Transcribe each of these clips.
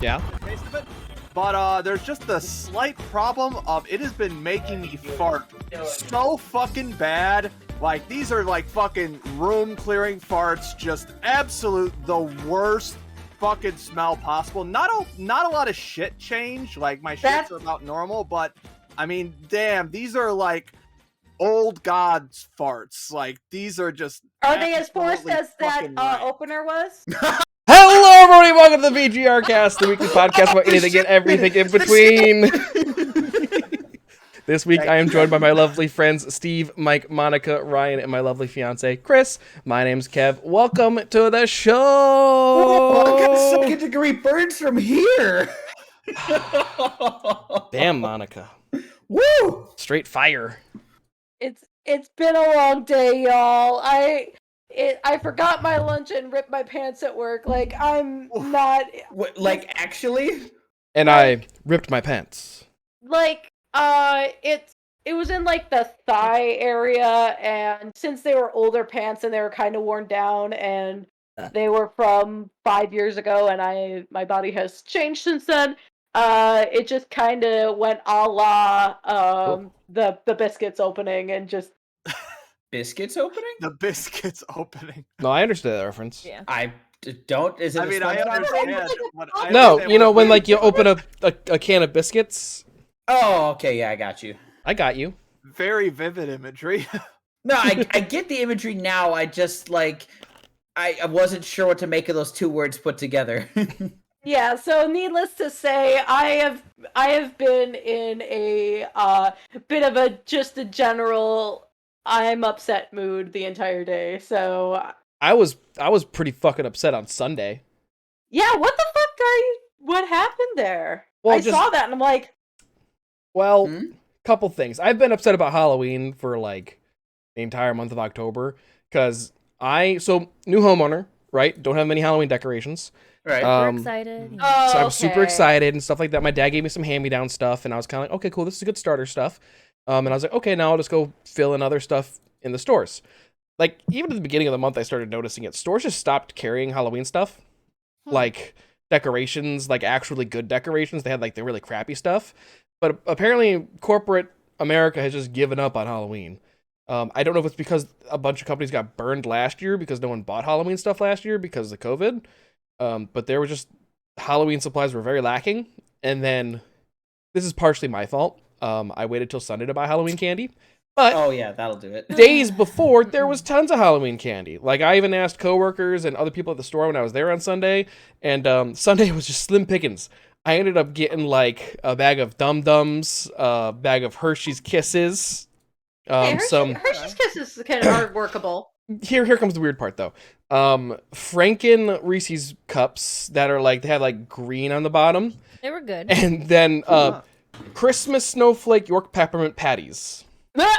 Yeah. Taste of it. But there's just a slight problem of it has been making me fart so fucking bad. Like, these are like fucking room clearing farts, just absolute the worst fucking smell possible. Not a lot of shit change. Like, my shits are about normal, but I mean, damn, these are like old gods farts. Like, these are just. Are they as forced as that opener was? Hello, everybody. Welcome to the VGRCast, the weekly podcast about anything and everything in between. This week, I am joined by my lovely friends Steve, Mike, Monica, Ryan, and my lovely fiance Chris. My name's Kev. Welcome to the show. Oh, I got second-degree burns from here. Damn, Monica. Woo! Straight fire. It's been a long day, y'all. I forgot my lunch and ripped my pants at work. Like, I'm not... What, like, actually? And I ripped my pants. Like, it was in, like, the thigh area, and since they were older pants and they were kind of worn down, and they were from 5 years ago, and my body has changed since then, it just kind of went a la, the biscuits opening, and just... Biscuits opening? The biscuits opening. No, I understand that reference. Yeah. I don't. Is it? I mean, I understand. No, you know when like you open a can of biscuits. Oh, okay, yeah, I got you. I got you. Very vivid imagery. No, I get the imagery now. I just like I wasn't sure what to make of those two words put together. Yeah, so needless to say, I have been in a bit of a general I'm upset mood the entire day. So I was pretty fucking upset on Sunday. Yeah, what happened there? Well, I saw that and I'm like, well, couple things. I've been upset about Halloween for like the entire month of October because new homeowner, right? Don't have many Halloween decorations. Right. Super excited. oh, So I was super okay. excited and stuff like that. My dad gave me some hand-me-down stuff, and I was kind of like, okay, cool, this is good starter stuff. And I was like, okay, now I'll just go fill in other stuff in the stores. Like, even at the beginning of the month, I started noticing it. Stores just stopped carrying Halloween stuff. Like, decorations, like actually good decorations. They had, like, the really crappy stuff. But apparently, corporate America has just given up on Halloween. I don't know if it's because a bunch of companies got burned last year because no one bought Halloween stuff last year because of COVID. But there were just... Halloween supplies were very lacking. And then, this is partially my fault. I waited till Sunday to buy Halloween candy. But Oh yeah, that'll do it. days before, there was tons of Halloween candy. Like, I even asked coworkers and other people at the store when I was there on Sunday, and Sunday was just slim pickings. I ended up getting, like, a bag of Dum Dums, a bag of Hershey's Kisses, Hershey's Kisses are workable. Here comes the weird part, though. Franken Reese's cups that are, like, they had, like, green on the bottom. They were good. And then, Christmas Snowflake York Peppermint Patties. Yeah.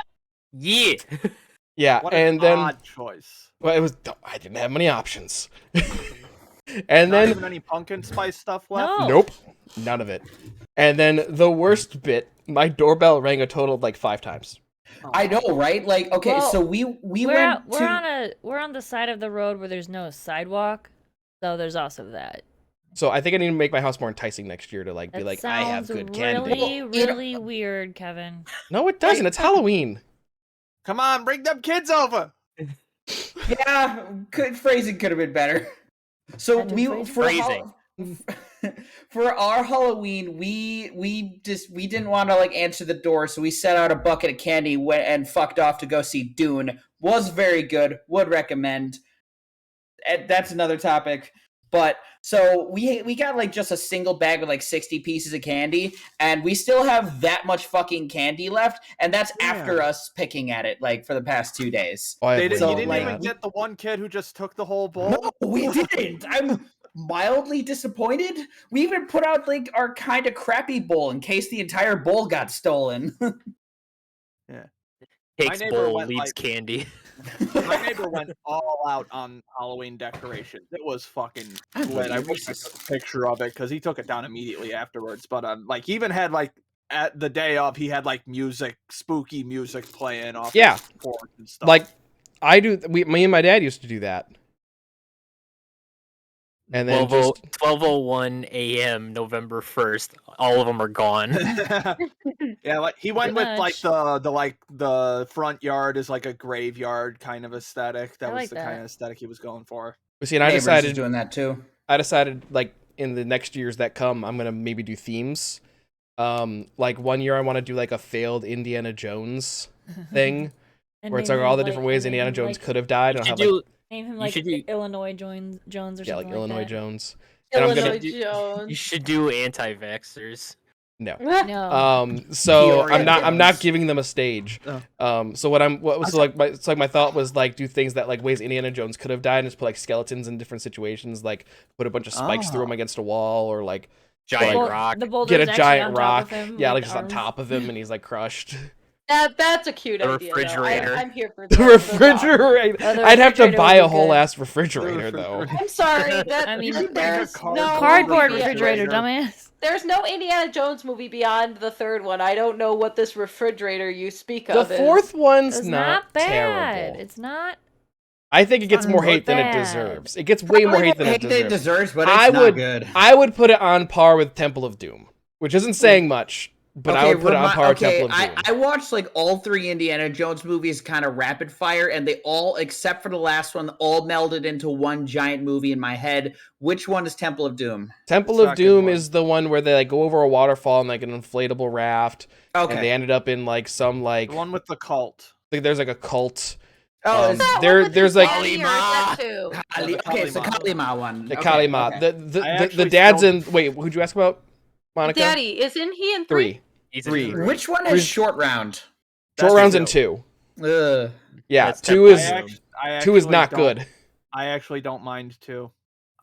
Yeah, What and an then... odd choice. Well, I didn't have many options. And Not then even any pumpkin spice stuff left. No. nope, none of it. And then the worst bit, my doorbell rang a total of like 5 times. I know, right? Like, okay, Well, so we we're went to. we're on the side of the road where there's no sidewalk, so there's also that. So I think I need to make my house more enticing next year to like be That like I have sounds good candy. really, Well, you know- really weird, Kevin. No, it doesn't. It's Halloween. Come on, bring them kids over. Yeah, phrasing could have been better. So Kind of phrasing. For our Halloween, we didn't want to like answer the door, so we set out a bucket of candy and fucked off to go see Dune. Was very good. Would recommend. And that's another topic. But so we got like just a single bag with like 60 pieces of candy, and we still have that much fucking candy left, and that's after us picking at it like for the past 2 days. Oh, I have You way didn't more than even that. get the one kid who just took the whole bowl. No, we didn't. I'm mildly disappointed. We even put out like our kind of crappy bowl in case the entire bowl got stolen. Takes neighbor bowl, went, leaves like- candy. My neighbor went all out on Halloween decorations. It was fucking lit. I wish I took a picture of it because he took it down immediately afterwards. But like, he even had like at the day of, he had like music, spooky music playing off. Yeah. his porch and stuff. Like I do. Me and my dad used to do that. and then just 12:01 a.m. November 1st. All of them are gone. Yeah, like he went Pretty with like much. the front yard is like a graveyard kind of aesthetic. That I was like the that. kind of aesthetic he was going for. see, and I Neighbors is decided doing that too. like in the next years that come, I'm gonna maybe do themes. Like one year I want to do like a failed Indiana Jones thing, And where it's name like all him, the different ways and name Indiana him, Jones like, could have died, You and I'll should have do. like Name him You like should do. Illinois Jones or yeah, like something Illinois that. Jones. And I'm Illinois gonna Jones. You should do anti-vaxxers. no. No. So Peoria I'm not Jones. giving them a stage. Oh. So what was so my thought was like do things that like ways Indiana Jones could have died and just put like skeletons in different situations, like put a bunch of spikes through him against a wall, or like Giant Like, rock. The boulder get is a actually giant on rock, top of him, yeah, like the just on arms. top of him, and he's like crushed. That's a cute The idea. Though. refrigerator. I'm here for The that. refrigerator. Oh, the I'd have to refrigerator buy would a be whole good. ass refrigerator though. I'm sorry. That I mean, there's no Cardboard movie- refrigerator, dumbass. There's no Indiana Jones movie beyond the third one. I don't know what this refrigerator you speak The of is. fourth one's It's not not bad. terrible. It's not. I think it gets not more hate than it bad. deserves. It gets way more hate than it It deserves. deserves, but it's I not would good. I would put it on par with Temple of Doom, which isn't saying much, but I would put it on par with Temple of Doom. I watched like all three Indiana Jones movies kind of rapid fire, and they all, except for the last one, all melded into one giant movie in my head. Which one is Temple of Doom? Temple The of second Doom one. is the one where they like go over a waterfall in like an inflatable raft, and they Okay. ended up in like some like The one with the cult. there's like a cult. Oh, Um, is That there- one with there's, the like- daddy, or is that two? okay, it's the Kalima one. The Okay, Kalima. okay. The I the actually dad's still- in. Wait, who'd you ask about? Monica. Daddy, isn't he in three? He's Three. in Which one Where's- is short round? Short That's rounds two. in two. Ugh. Yeah, That's two Temple is of Doom. two is not good. I actually don't mind two.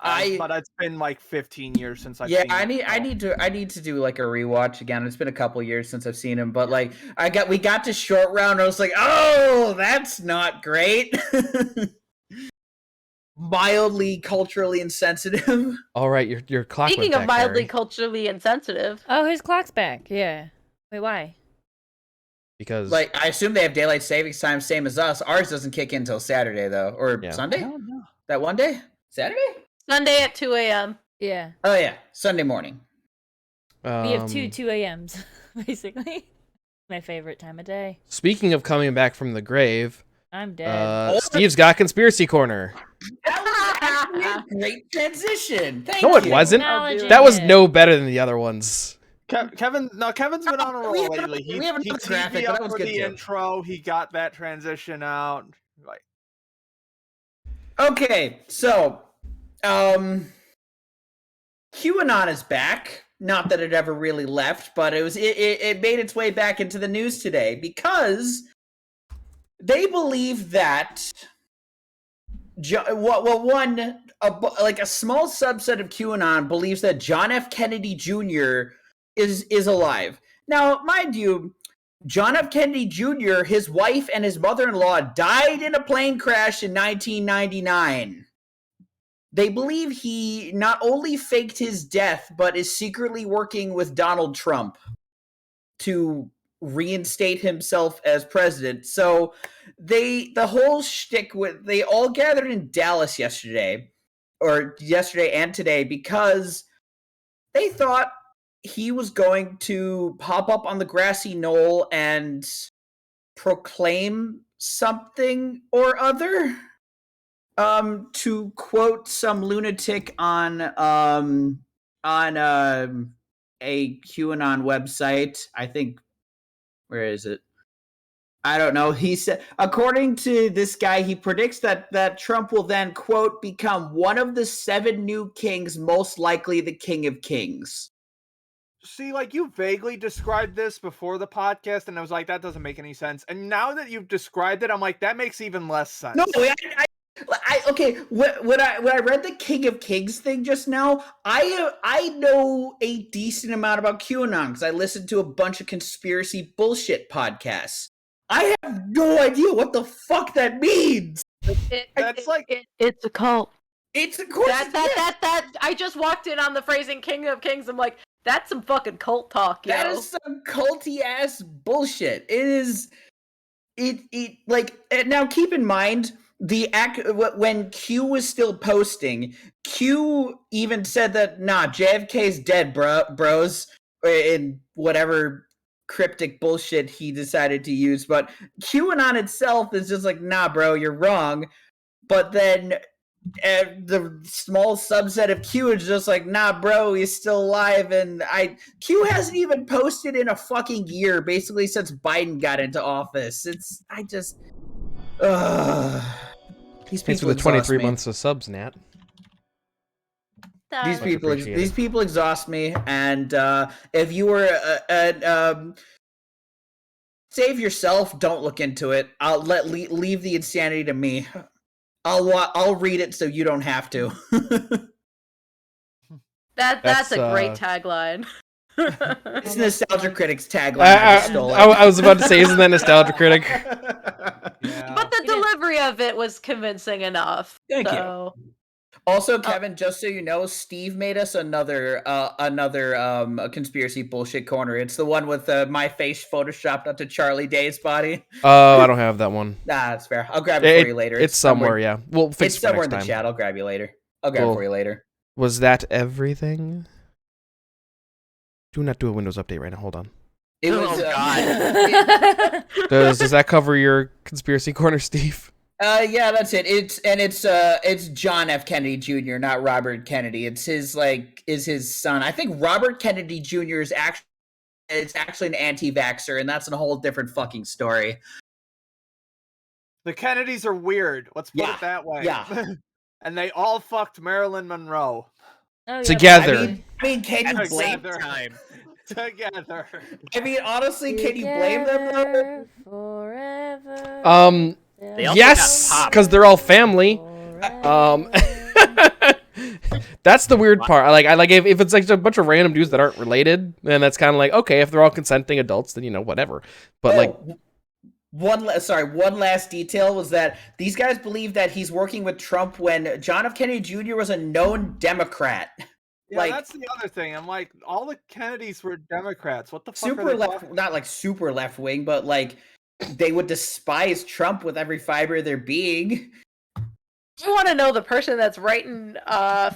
I- But it's been like 15 years since I've Yeah, seen I it, need so. I need to do like a rewatch again. It's been a couple years since I've seen him, but like we got to short round. I was like, oh, that's not great. Mildly culturally insensitive. All right, your clock Speaking went of back, mildly Harry, culturally insensitive, Oh, his clock's back. Yeah. Wait, why? because Like I assume they have daylight savings time, same as us. Ours doesn't kick in until Saturday though, or Yeah. Sunday. No, no. That one day, Saturday. Sunday at 2 a.m. Yeah. Oh yeah, Sunday morning. We have two um, 2 a.m.s, basically. My favorite time of day. speaking of coming back from the grave, I'm dead. Steve's got conspiracy corner. That was actually a great transition. Thank No, it you. wasn't. Acknowledging That was it. no better than the other ones. Kevin's been on a roll We have lately. we have He another teed graphic, me but up that was for good the too. intro. He got that transition out. Like, Okay, so QAnon is back. Not that it ever really left, but it made its way back into the news today because they believe that like a small subset of QAnon believes that John F. Kennedy Jr. is alive. Now, mind you, John F. Kennedy Jr., his wife and his mother-in-law died in a plane crash in 1999. They believe he not only faked his death, but is secretly working with Donald Trump to reinstate himself as president. So the whole shtick they all gathered in Dallas yesterday and today because they thought he was going to pop up on the grassy knoll and proclaim something or other. To quote some lunatic on a QAnon website, I think, where is it? I don't know. He said, according to this guy, he predicts that Trump will then, quote, become one of the 7 new kings, most likely the king of kings. see, like you vaguely described this before the podcast, and I was like, that doesn't make any sense. And now that you've described it, I'm like, that makes even less sense. No, okay. When I read the King of Kings thing just now, I know a decent amount about QAnon because I listened to a bunch of conspiracy bullshit podcasts. I have no idea what the fuck that means. That's like- it's a cult. It's of course That I just walked in on the phrasing King of Kings. I'm like, that's some fucking cult talk, yo. that is some culty ass bullshit. It is. It like now. Keep in mind when Q was still posting, Q even said that JFK's dead, bros, in whatever cryptic bullshit he decided to use. But QAnon itself is just like, nah, bro, you're wrong. But then the small subset of Q is just like, nah, bro, he's still alive. And Q hasn't even posted in a fucking year, basically since Biden got into office. These Thanks for people the 23 me. months of subs, Nat. These Much people, appreciated. these people exhaust me. And if you were save yourself, don't look into it. I'll leave the insanity to me. I'll read it so you don't have to. That's a great tagline. It's Nostalgia Critic's tagline. I was about to say, isn't that Nostalgia Critic? Yeah. But the delivery of it was convincing enough. Thank you. Also, Kevin, just so you know, Steve made us another conspiracy bullshit corner. It's the one with my face photoshopped onto Charlie Day's body. Oh, I don't have that one. Nah, that's fair. I'll grab it for you later. It's somewhere, yeah. We'll fix it's it for somewhere next in the time. chat. I'll grab you later. I'll grab it for you later. Was that everything? Do not do a Windows update right now. Hold on. It was, God. Does that cover your conspiracy corner, Steve? Yeah, that's it. It's John F. Kennedy Jr., not Robert Kennedy. It's his son. I think Robert Kennedy Jr. is actually an anti-vaxxer, and that's a whole different fucking story. The Kennedys are weird. Let's put it that way. Yeah. And they all fucked Marilyn Monroe. Oh, yeah, Together. I mean, can you blame Together. Together. I mean, honestly, can you blame them? Forever. They also Yes, got popped. because they're all family. That's the weird part. I like if it's like a bunch of random dudes that aren't related, then that's kind of like, okay, if they're all consenting adults, then whatever. But one last detail was that these guys believe that he's working with Trump when John F. Kennedy Jr. was a known Democrat. Yeah, that's the other thing. I'm like, all the Kennedys were Democrats. What the fuck are super they left, talking? not like super left wing, but like they would despise Trump with every fiber of their being. You want to know the person that's writing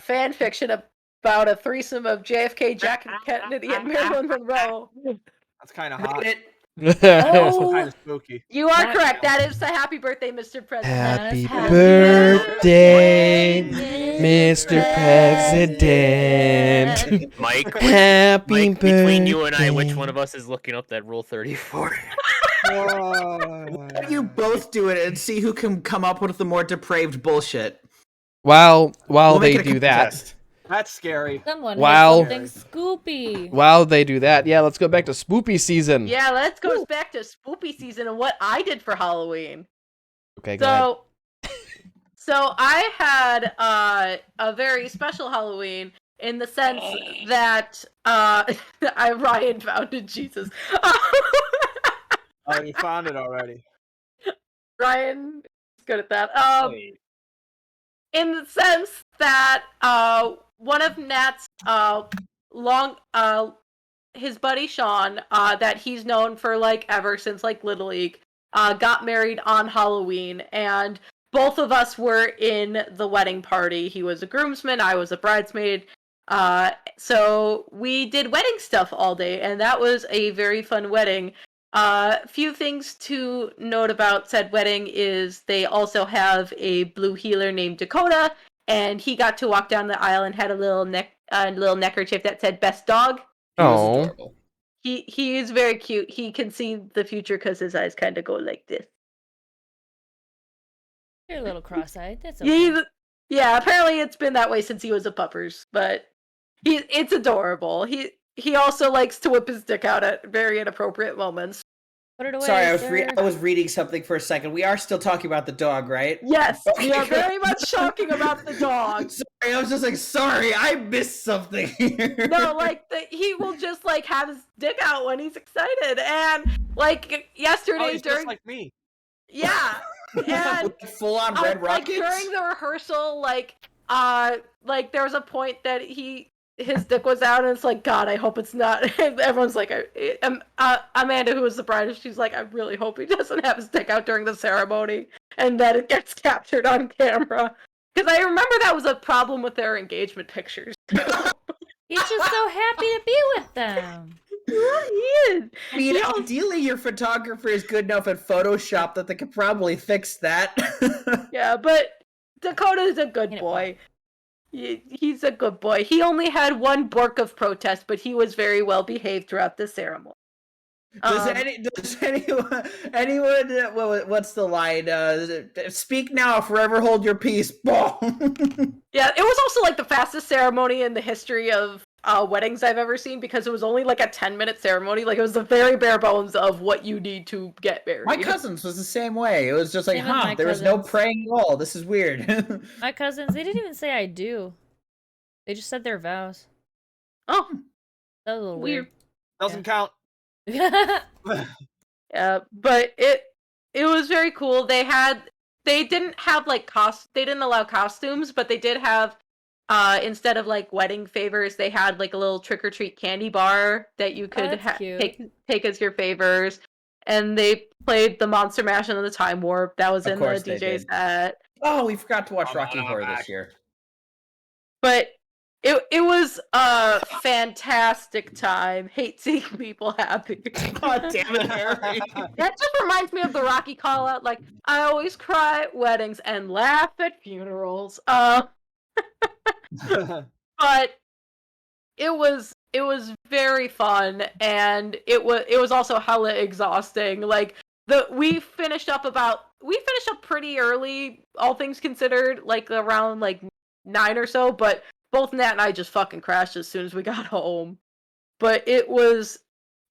fan fiction about a threesome of JFK, Jack Kennedy, and Marilyn Monroe? That's kind of hot. Oh, Kind of spooky. you are correct. That is the happy birthday, Mr. President. happy birthday, Mr. President. Mike, Happy Mike, birthday. between you and I, which one of us is looking up that Rule 34? You both do it and see who can come up with the more depraved bullshit. While We'll make they it a do that, contest. That's scary. Someone Wow. has something scoopy. while they do that, yeah, let's go back to spoopy season. Yeah, let's go back to spoopy season and what I did for Halloween. Okay, go ahead. So I had a very special Halloween in the sense that Ryan founded Jesus. Oh, you found it already. Ryan is good at that. In the sense that one of Nat's his buddy Sean, that he's known for like ever since like Little League, got married on Halloween, and both of us were in the wedding party. He was a groomsman, I was a bridesmaid. So we did wedding stuff all day, and that was a very fun wedding. Few things to note about said wedding is they also have a blue healer named Dakota, and he got to walk down the aisle and had a little neckerchief that said "Best Dog." Oh, He is very cute. He can see the future because his eyes kind of go like this. You're a little cross-eyed. That's okay. Yeah. Apparently, it's been that way since he was a puppers, but it's adorable. He also likes to whip his dick out at very inappropriate moments. Put it away, Sorry, sir. I was reading something for a second. We are still talking about the dog, right? Yes, Okay, we are good. very much talking about the dog. Sorry, I was just like, sorry, I missed something here. No, like he will just like have his dick out when he's excited, and like yesterday He's during just like me. yeah, and Full on red like rockets. during the rehearsal, like there was a point that he his dick was out, and it's like, God, I hope it's not. And everyone's like, Amanda, who was the bride, she's like, I really hope he doesn't have his dick out during the ceremony, and that it gets captured on camera. Because I remember that was a problem with their engagement pictures. He's just so happy to be with them. He is. I mean, He also- ideally, your photographer is good enough at Photoshop that they could probably fix that. Yeah, but Dakota's a good Ain't it boy. He's a good boy. He only had one bork of protest, but he was very well behaved throughout the ceremony. Does anyone what's the line? Speak now, forever hold your peace. Boom. Yeah, it was also like the fastest ceremony in the history of weddings I've ever seen because it was only like a 10-minute ceremony. Like it was the very bare bones of what you need to get married. My cousins was the same way. It was just like, Same with my there was no cousins. praying at all. This is weird. My cousins, they didn't even say I do. They just said their vows. Oh, That was a little weird. Doesn't count. yeah, but it was very cool. They didn't have like they didn't allow costumes, but they did have instead of like wedding favors, they had like a little trick or treat candy bar that you could that's cute. take as your favors. And they played the Monster Mash and the Time Warp. That was Of in the course they DJ did. set. Oh, we forgot to watch Come Rocky on Horror back. this year. But it was a fantastic time. Hate seeing people happy. God damn it, Harry. That just reminds me of the Rocky call out. Like, I always cry at weddings and laugh at funerals. But it was very fun, and it was also hella exhausting. Like we finished up pretty early, all things considered, like around like 9 or so. But both Nat and I just fucking crashed as soon as we got home. But it was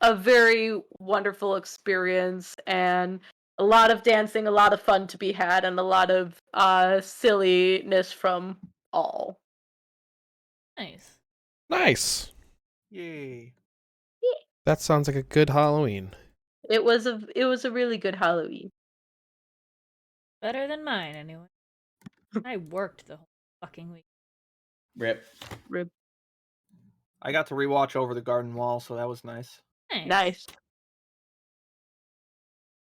a very wonderful experience, and a lot of dancing, a lot of fun to be had, and a lot of silliness from all. Nice. Nice. Yay. That sounds like a good Halloween. It was a really good Halloween. Better than mine, anyway. I worked the whole fucking week. Rip. Rib. I got to rewatch Over the Garden Wall, so that was nice. Nice.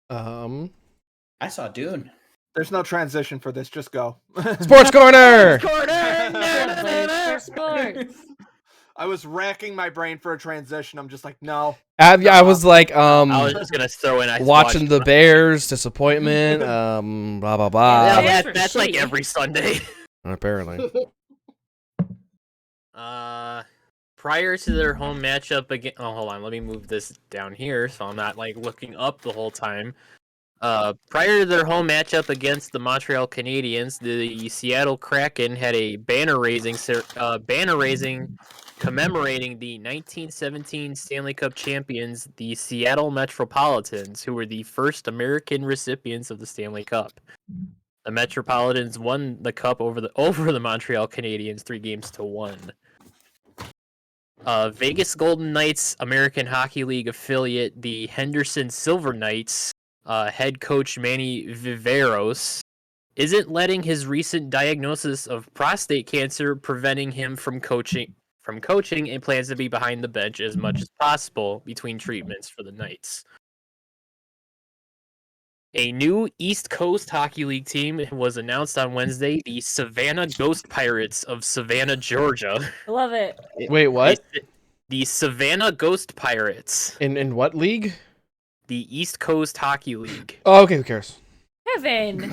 I saw Dune. There's no transition for this. Just go. Sports Corner! Yeah, Blades for sports. I was racking my brain for a transition. I'm just like, no. Yeah, I was like, I was just gonna throw in. I watching watched the Bears, disappointment, blah, blah, blah. Yeah, Bears were that's like shitty. every Sunday. Apparently. Prior to their home matchup again. Oh, hold on. Let me move this down here so I'm not like looking up the whole time. Prior to their home matchup against the Montreal Canadiens, the Seattle Kraken had a banner raising commemorating the 1917 Stanley Cup champions, the Seattle Metropolitans, who were the first American recipients of the Stanley Cup. The Metropolitans won the cup over the Montreal Canadiens 3-1. Vegas Golden Knights American Hockey League affiliate, the Henderson Silver Knights, head coach Manny Viveros, isn't letting his recent diagnosis of prostate cancer preventing him from coaching and plans to be behind the bench as much as possible between treatments for the Knights. A new East Coast Hockey League team was announced on Wednesday, the Savannah Ghost Pirates of Savannah, Georgia. I love it. Wait, what? The Savannah Ghost Pirates. In what league? The East Coast Hockey League. Oh, okay, who cares? Kevin.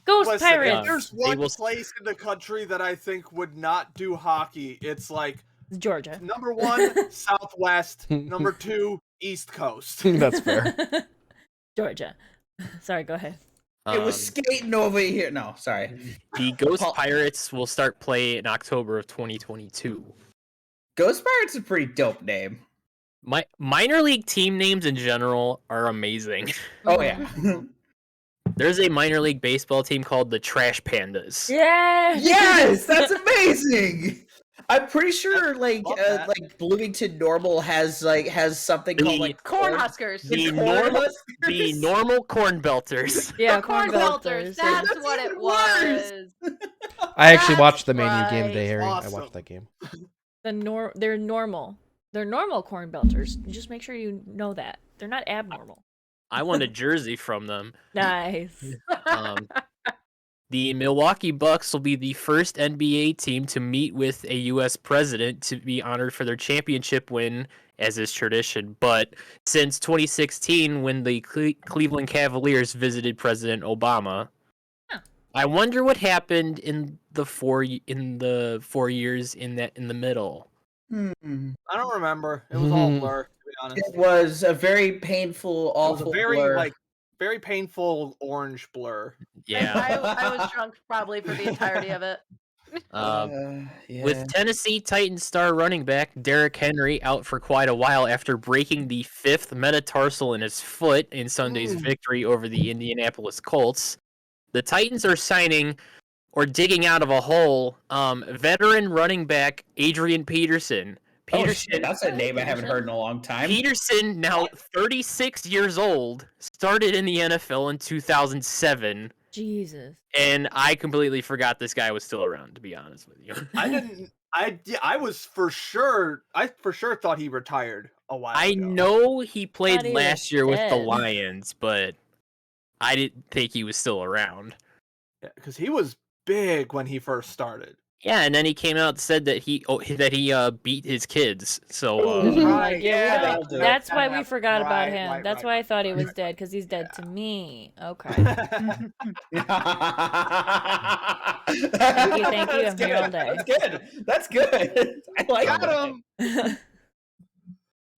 Ghost Listen, Pirates. if there's They one will- place in the country that I think would not do hockey, it's like It's Georgia. number 1, Southwest, number 2, East Coast. That's fair. Georgia. Sorry, go ahead. It was skating over here. No, sorry. The Ghost Paul- Pirates will start play in October of 2022. Ghost Pirates is a pretty dope name. My minor league team names in general are amazing. Oh, yeah. There's a minor league baseball team called the Trash Pandas. Yeah. Yes, that's amazing. I'm pretty sure like Love that. like Bloomington Normal has something called like Cornhuskers. The Corn normal, Huskers? the normal Corn Belters. Yeah, The corn belters. belters. That's That's what even it was. I actually That's watched the Man U game right. today, Harry. I Awesome. watched that game. They're normal. They're normal corn belters. Just make sure you know that. They're not abnormal. I want a jersey from them. Nice. Um, the Milwaukee Bucks will be the first NBA team to meet with a U.S. president to be honored for their championship win, as is tradition. But since 2016, when the Cleveland Cavaliers visited President Obama, Huh. I wonder what happened in the 4 years in the middle. Hmm. I don't remember. It was all blur, to be honest. It was a very painful, It was awful a very blur. very painful orange blur. Yeah. I was drunk probably for the entirety of it. Yeah. With Tennessee Titans star running back Derrick Henry out for quite a while after breaking the 5th metatarsal in his foot in Sunday's victory over the Indianapolis Colts, the Titans are signing or digging out of a hole veteran running back Adrian Peterson. Oh shit, that's a name I haven't heard in a long time. Peterson, now 36 years old, started in the NFL in 2007. Jesus. And I completely forgot this guy was still around, to be honest with you. I was for sure. I for sure thought he retired a while I ago. know he played Thought he last was year with the dead. Lions, but I didn't think he was still around. Because he was big when he first started. Yeah, and then he came out and said that he beat his kids. So Right, Yeah, yeah, that's that why we happened. forgot about Right, him. right, That's right, why I right, thought he right. was dead, because he's dead to me. Okay. Thank Thank you. I'm here all day. That's good. That's good. I like Got that. him.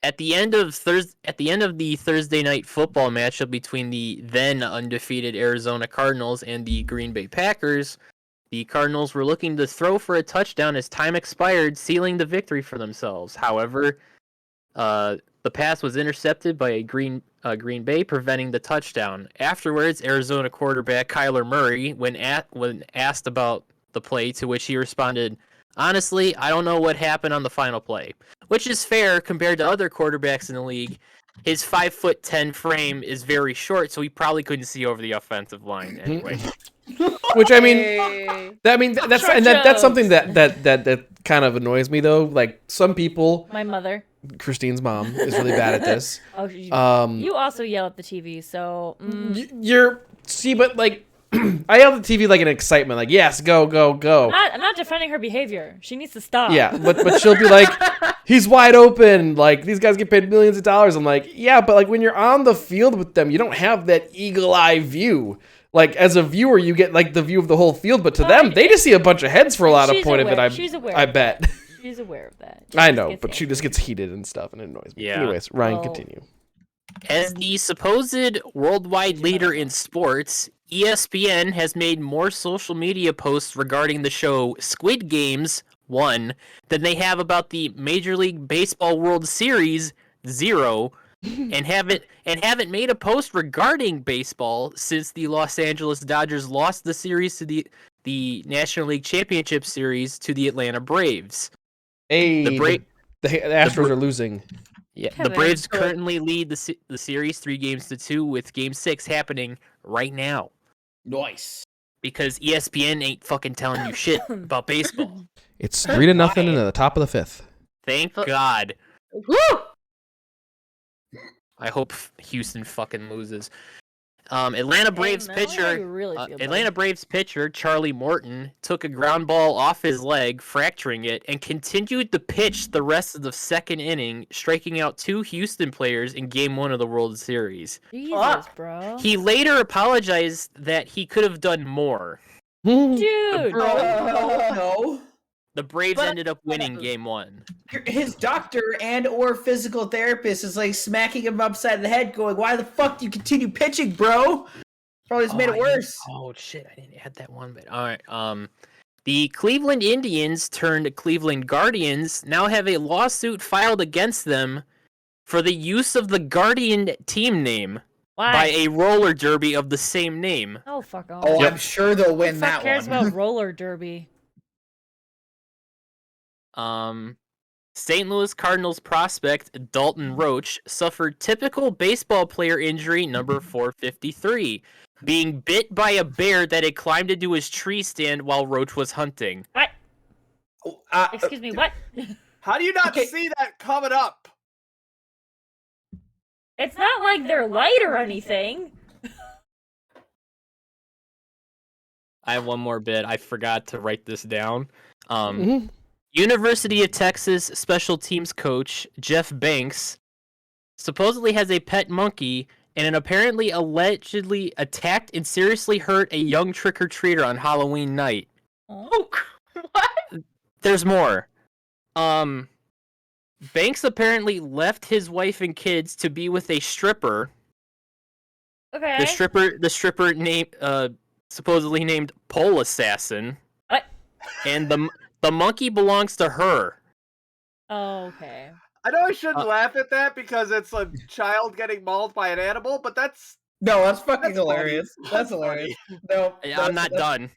at the end of the Thursday night football matchup between the then undefeated Arizona Cardinals and the Green Bay Packers, the Cardinals were looking to throw for a touchdown as time expired, sealing the victory for themselves. However, the pass was intercepted by a Green Bay, preventing the touchdown. Afterwards, Arizona quarterback Kyler Murray, when asked about the play, to which he responded, "Honestly, I don't know what happened on the final play," which is fair compared to other quarterbacks in the league. His 5'10" frame is very short, so he probably couldn't see over the offensive line anyway. Which I mean, Hey. that's Short that's something jokes. that kind of annoys me though. Like some people, My mother. Christine's mom is really bad at this. Oh, you also yell at the TV, so but like I yell at the TV like an excitement, like yes, go, go, go. I'm not defending her behavior. She needs to stop. Yeah, but she'll be like, he's wide open. Like these guys get paid millions of dollars. I'm like, yeah, but like when you're on the field with them, you don't have that eagle eye view. Like as a viewer, you get like the view of the whole field, but to them, they just see a bunch of heads for a lot of She's point of aware. it. She's aware I of bet. that. She's aware of that. She I just know, gets but she just angry. gets heated and stuff, and it annoys me. Yeah. Anyways, Ryan, Well- continue. As the supposed worldwide leader in sports, ESPN has made more social media posts regarding the show Squid Games 1 than they have about the Major League Baseball World Series 0, and haven't made a post regarding baseball since the Los Angeles Dodgers lost the series to the National League Championship Series to the Atlanta Braves. Hey, The the Astros are losing. Yeah, the Kevin, Braves good. currently lead the series 3-2, with Game 6 happening right now. Nice. Because ESPN ain't fucking telling you shit about baseball. It's 3-0 in the top of the fifth. Thank God. Woo! I hope Houston fucking loses. Atlanta Braves Hey, Mel, how pitcher you really feel, buddy? Atlanta Braves pitcher Charlie Morton took a ground ball off his leg, fracturing it, and continued to pitch the rest of the second inning, striking out 2 Houston players in Game 1 of the World Series. Jesus, bro. He later apologized that he could have done more. Dude. No. The Braves But- ended up winning Game 1. His doctor and or physical therapist is like smacking him upside the head, going, "Why the fuck do you continue pitching, bro?" Probably just made it worse. Oh shit, I didn't add that one, but all right. The Cleveland Indians turned Cleveland Guardians now have a lawsuit filed against them for the use of the Guardian team name Why? by a roller derby of the same name. Oh, fuck off. Oh, Yep. I'm sure they'll Who win the fuck that cares one. about roller derby? St. Louis Cardinals prospect Dalton Roach suffered typical baseball player injury number 453 being bit by a bear that had climbed into his tree stand while Roach was hunting. What? Oh, Excuse me, what? How do you not Okay. see that coming up? It's not like they're light or anything. I have one more bit. I forgot to write this down. Mhm. University of Texas special teams coach Jeff Banks supposedly has a pet monkey and apparently allegedly attacked and seriously hurt a young trick-or-treater on Halloween night. Oh, what? There's more. Banks apparently left his wife and kids to be with a stripper. Okay. The stripper named supposedly named Pole Assassin. What? And the monkey belongs to her. Oh, okay. I know I shouldn't laugh at that because it's a child getting mauled by an animal, but that's No, that's fucking That's hilarious. funny. That's That's hilarious. No, I'm not done.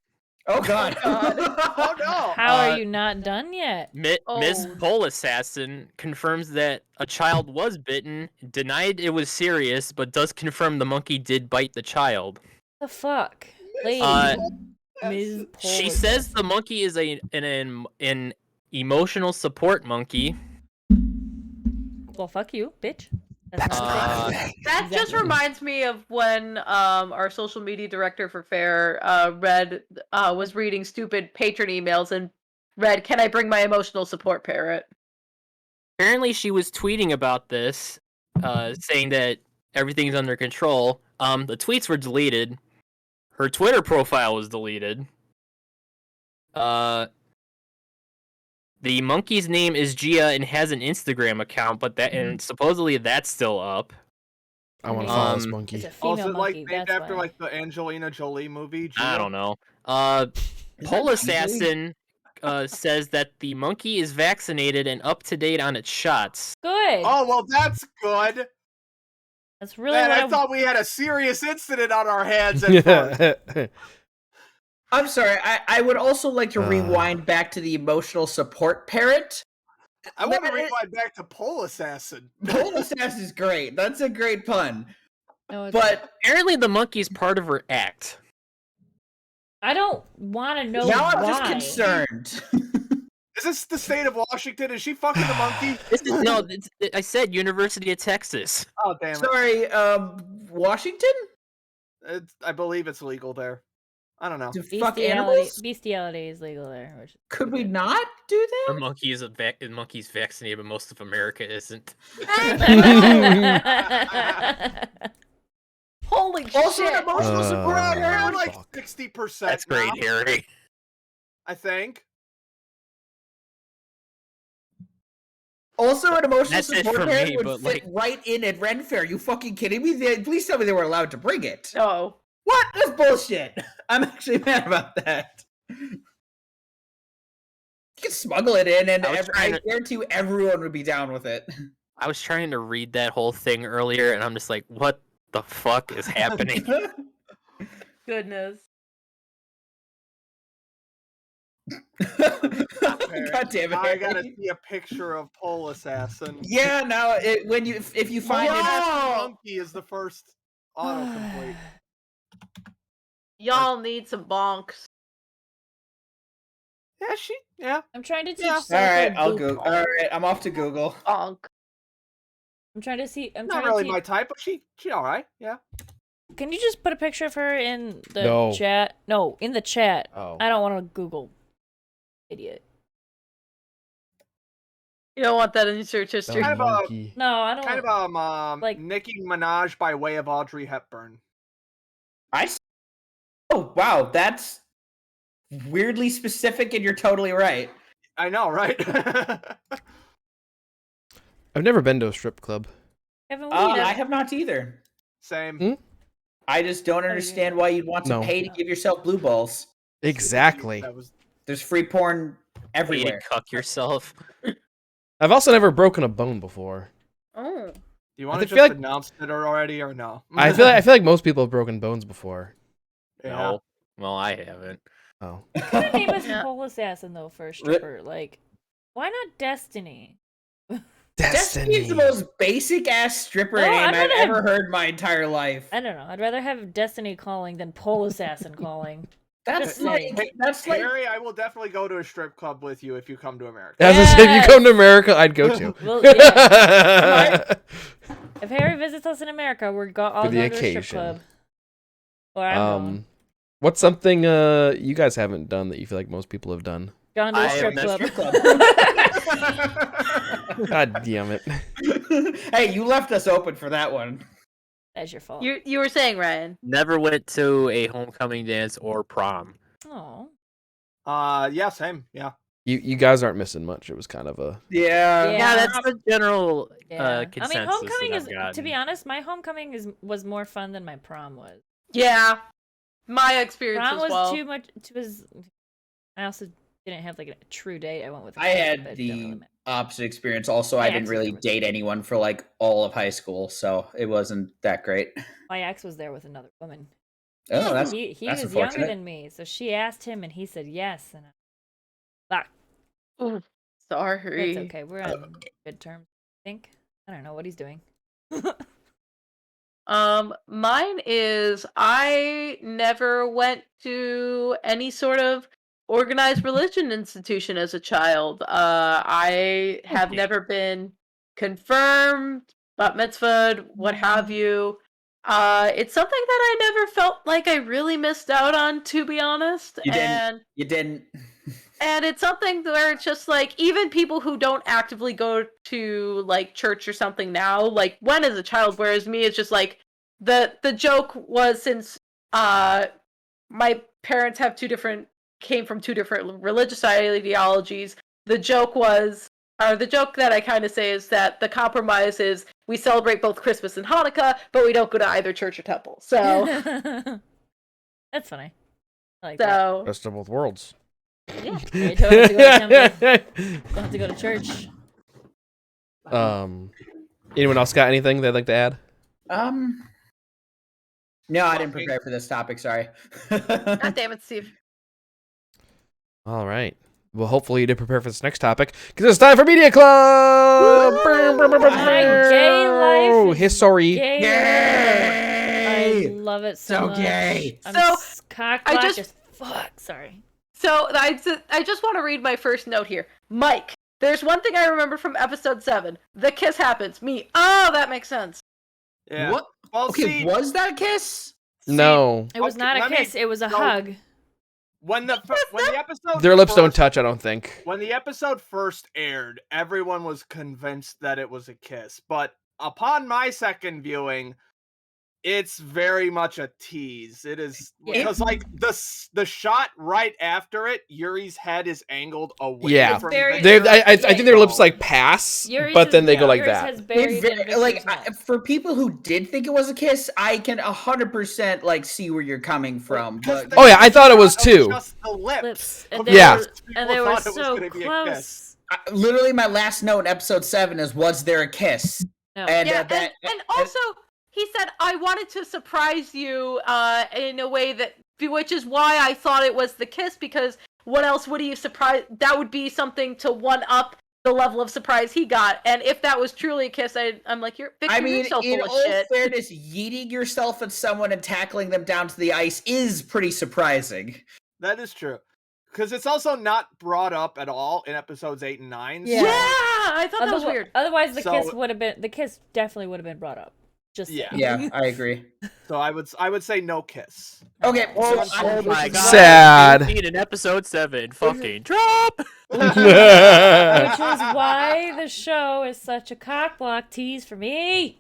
Oh god. oh no. How are you not done yet? Miss Oh. Pole Assassin confirms that a child was bitten, denied it was serious, but does confirm the monkey did bite the child. The fuck? Lady. Ms. She Pole says Assassin. the monkey is an emotional support monkey. Well, fuck you, bitch. That's not a thing. That just Exactly. reminds me of when our social media director for Fair was reading stupid patron emails and read, "Can I bring my emotional support parrot?" Apparently, she was tweeting about this, saying that everything's under control. The tweets were deleted. Her Twitter profile was deleted. The monkey's name is Gia and has an Instagram account, but supposedly that's still up. I want to follow this Um, monkey. It's a Oh, female is it like monkey. named That's after why. like the Angelina Jolie movie? I Gia? don't know. Is Pole that Assassin says that the monkey is vaccinated and up to date on its shots. Good. Oh well, that's good. That's really Man, what I thought we had a serious incident on our hands at first. I'm sorry. I would also like to rewind back to the emotional support parrot. I want to That is- rewind back to Pole Assassin. Pole Assassin is great. That's a great pun. No, it's But Apparently, the monkey's part of her act. I don't want to know now I'm why. just concerned. Is this the state of Washington? Is she fucking the monkey? I said University of Texas. Oh damn it! Sorry, Washington? I believe it's legal there. I don't know. To fuck animals? Bestiality is legal there. Which is Could we not do The that? monkey's vaccinated, but most of America isn't. Holy Also, shit! an emotional support Uh, We're parrot? like fuck. 60%. That's great, now, Harry. I think. Also, an emotional That's it support for parrot me, would but, fit right in at Ren Fair. You fucking kidding me? Please tell me they were allowed to bring it. No. What? That's bullshit. I'm actually mad about that. You can smuggle it in, and I was trying I to- guarantee you everyone would be down with it. I was trying to read that whole thing earlier, and I'm just like, what the fuck is happening? Goodness. God damn it! I gotta Harry. see a picture of Pole Assassin. Yeah, now if you find Pole it, Assassin monkey is the first autocomplete. Y'all need some bonks. Yeah. I'm trying to teach. Yeah. all Selka right, I'll boop. go. All right, I'm off to Google. Bonk. I'm trying to see. I'm Not trying really to my type, but she all right. Yeah. Can you just put a picture of her in the No. chat? No, in the chat. Oh. I don't want to Google. Idiot. You don't want that in your search history. Kind of a- monkey. No, I don't. Kind of like- Nicki Minaj by way of Audrey Hepburn. Oh wow, that's weirdly specific, and you're totally right. I know, right? I've never been to a strip club. Haven't we? I have not either. Same. Hmm? I just don't understand why you'd want to No. pay to give yourself blue balls. Exactly. That was There's free porn Way to everywhere. cuck yourself. I've also never broken a bone before. Oh. Do you want to feel just like- announce it already or no? I feel like most people have broken bones before. Yeah. No. Well, I haven't. Oh. What name is Yeah. Pole Assassin though for a stripper? Like, why not Destiny? Destiny is the most basic ass stripper No, name I'd I've rather have- ever heard in my entire life. I don't know. I'd rather have Destiny calling than Pole Assassin calling. That's Just like saying. that's like Harry, I will definitely go to a strip club with you if you come to America. As I said, if you come to Yes! America, I'd go to. Well, yeah. If Harry visits us in America, all For the going to a strip occasion. club. Or I'm going. What's something you guys haven't done that you feel like most people have done? Gone to a I strip am club. God damn it. Hey, you left us open for that one. That's your fault. You were saying, Ryan. Never went to a homecoming dance or prom. Oh. Yeah, same. Yeah. You guys aren't missing much. It was kind of a Yeah. Yeah. That's the general Yeah. consensus. I mean, homecoming that is, I've gotten. to be honest, my homecoming was more fun than my prom was. Yeah, my experience Prom as was well. too much. I also didn't have like a true date. I went with. I had the opposite experience. Also, I didn't really date anyone for like all of high school, so it wasn't that great. My ex was there with another woman. Oh, that's he that's was younger unfortunate. than me, so she asked him, and he said yes. And fuck, Ooh, sorry. it's okay. We're on good terms. I think. I don't know what he's doing. Mine is I never went to any sort of organized religion institution as a child. I have Okay. never been confirmed, bat mitzvahed, what have you. It's something that I never felt like I really missed out on, to be honest. You didn't. And You didn't. and it's something where it's just like even people who don't actively go to like church or something now, like went as a child, whereas me it's just like the joke was since my parents came from two different religious ideologies, the joke that I kind of say is that the compromise is we celebrate both Christmas and Hanukkah, but we don't go to either church or temple. So That's funny. I like that. best of both worlds. Yeah. You don't have to go to temple. Don't have to go to church. Anyone else got anything they'd like to add? No, I didn't prepare for this topic. Sorry. God damn it, Steve. All right. Well, hopefully you did prepare for this next topic because it's time for Media Club. My gay life is History. gay. I love it so much. gay. I'm So, cockblocked as fuck. Sorry. So I just want to read my first note here. Mike, there's one thing I remember from episode 7. The kiss happens. Me. Oh, that makes sense. Yeah. What? Well, Okay, see, was that a kiss? No. It was Okay, not a let me- kiss. It was a no. hug. when the episode Their lips don't first- touch, I don't think. When the episode first aired, everyone was convinced that it was a kiss, but upon my second viewing, it's very much a tease. It is because like the shot right after it, Yuri's head is angled away Yeah. from Very- Victor. I think their lips like pass, Yuri's but then is- they go like Yuri's that. has buried in Victor's like mouth. for people who did think it was a kiss, I can 100% like see where you're coming from. Because But the Oh, yeah, I thought it was shot too. Just the lips. Lips. And Of they Yeah. were, course, and they people were thought it was so gonna be a kiss. close. literally, my last note in episode 7 is, "Was there a kiss?" No. And Yeah, that, and also he said I wanted to surprise you in a way which is why I thought it was the kiss, because what else would he have surprised? That would be something to one up the level of surprise he got. And if that was truly a kiss, I'm like, Victor, I mean, you're so in full of all shit. fairness, yeeting yourself at someone and tackling them down to the ice is pretty surprising. That is true. Because it's also not brought up at all in episodes 8 and 9. Yeah. Yeah, I thought that was weird. Otherwise, the So- kiss would have been. The kiss definitely would have been brought up. Just Yeah. saying. Yeah, I agree. So I would say no kiss. Okay, so Oh my god. Sad. Need an episode 7. Fucking drop. Which is why the show is such a cockblock tease for me.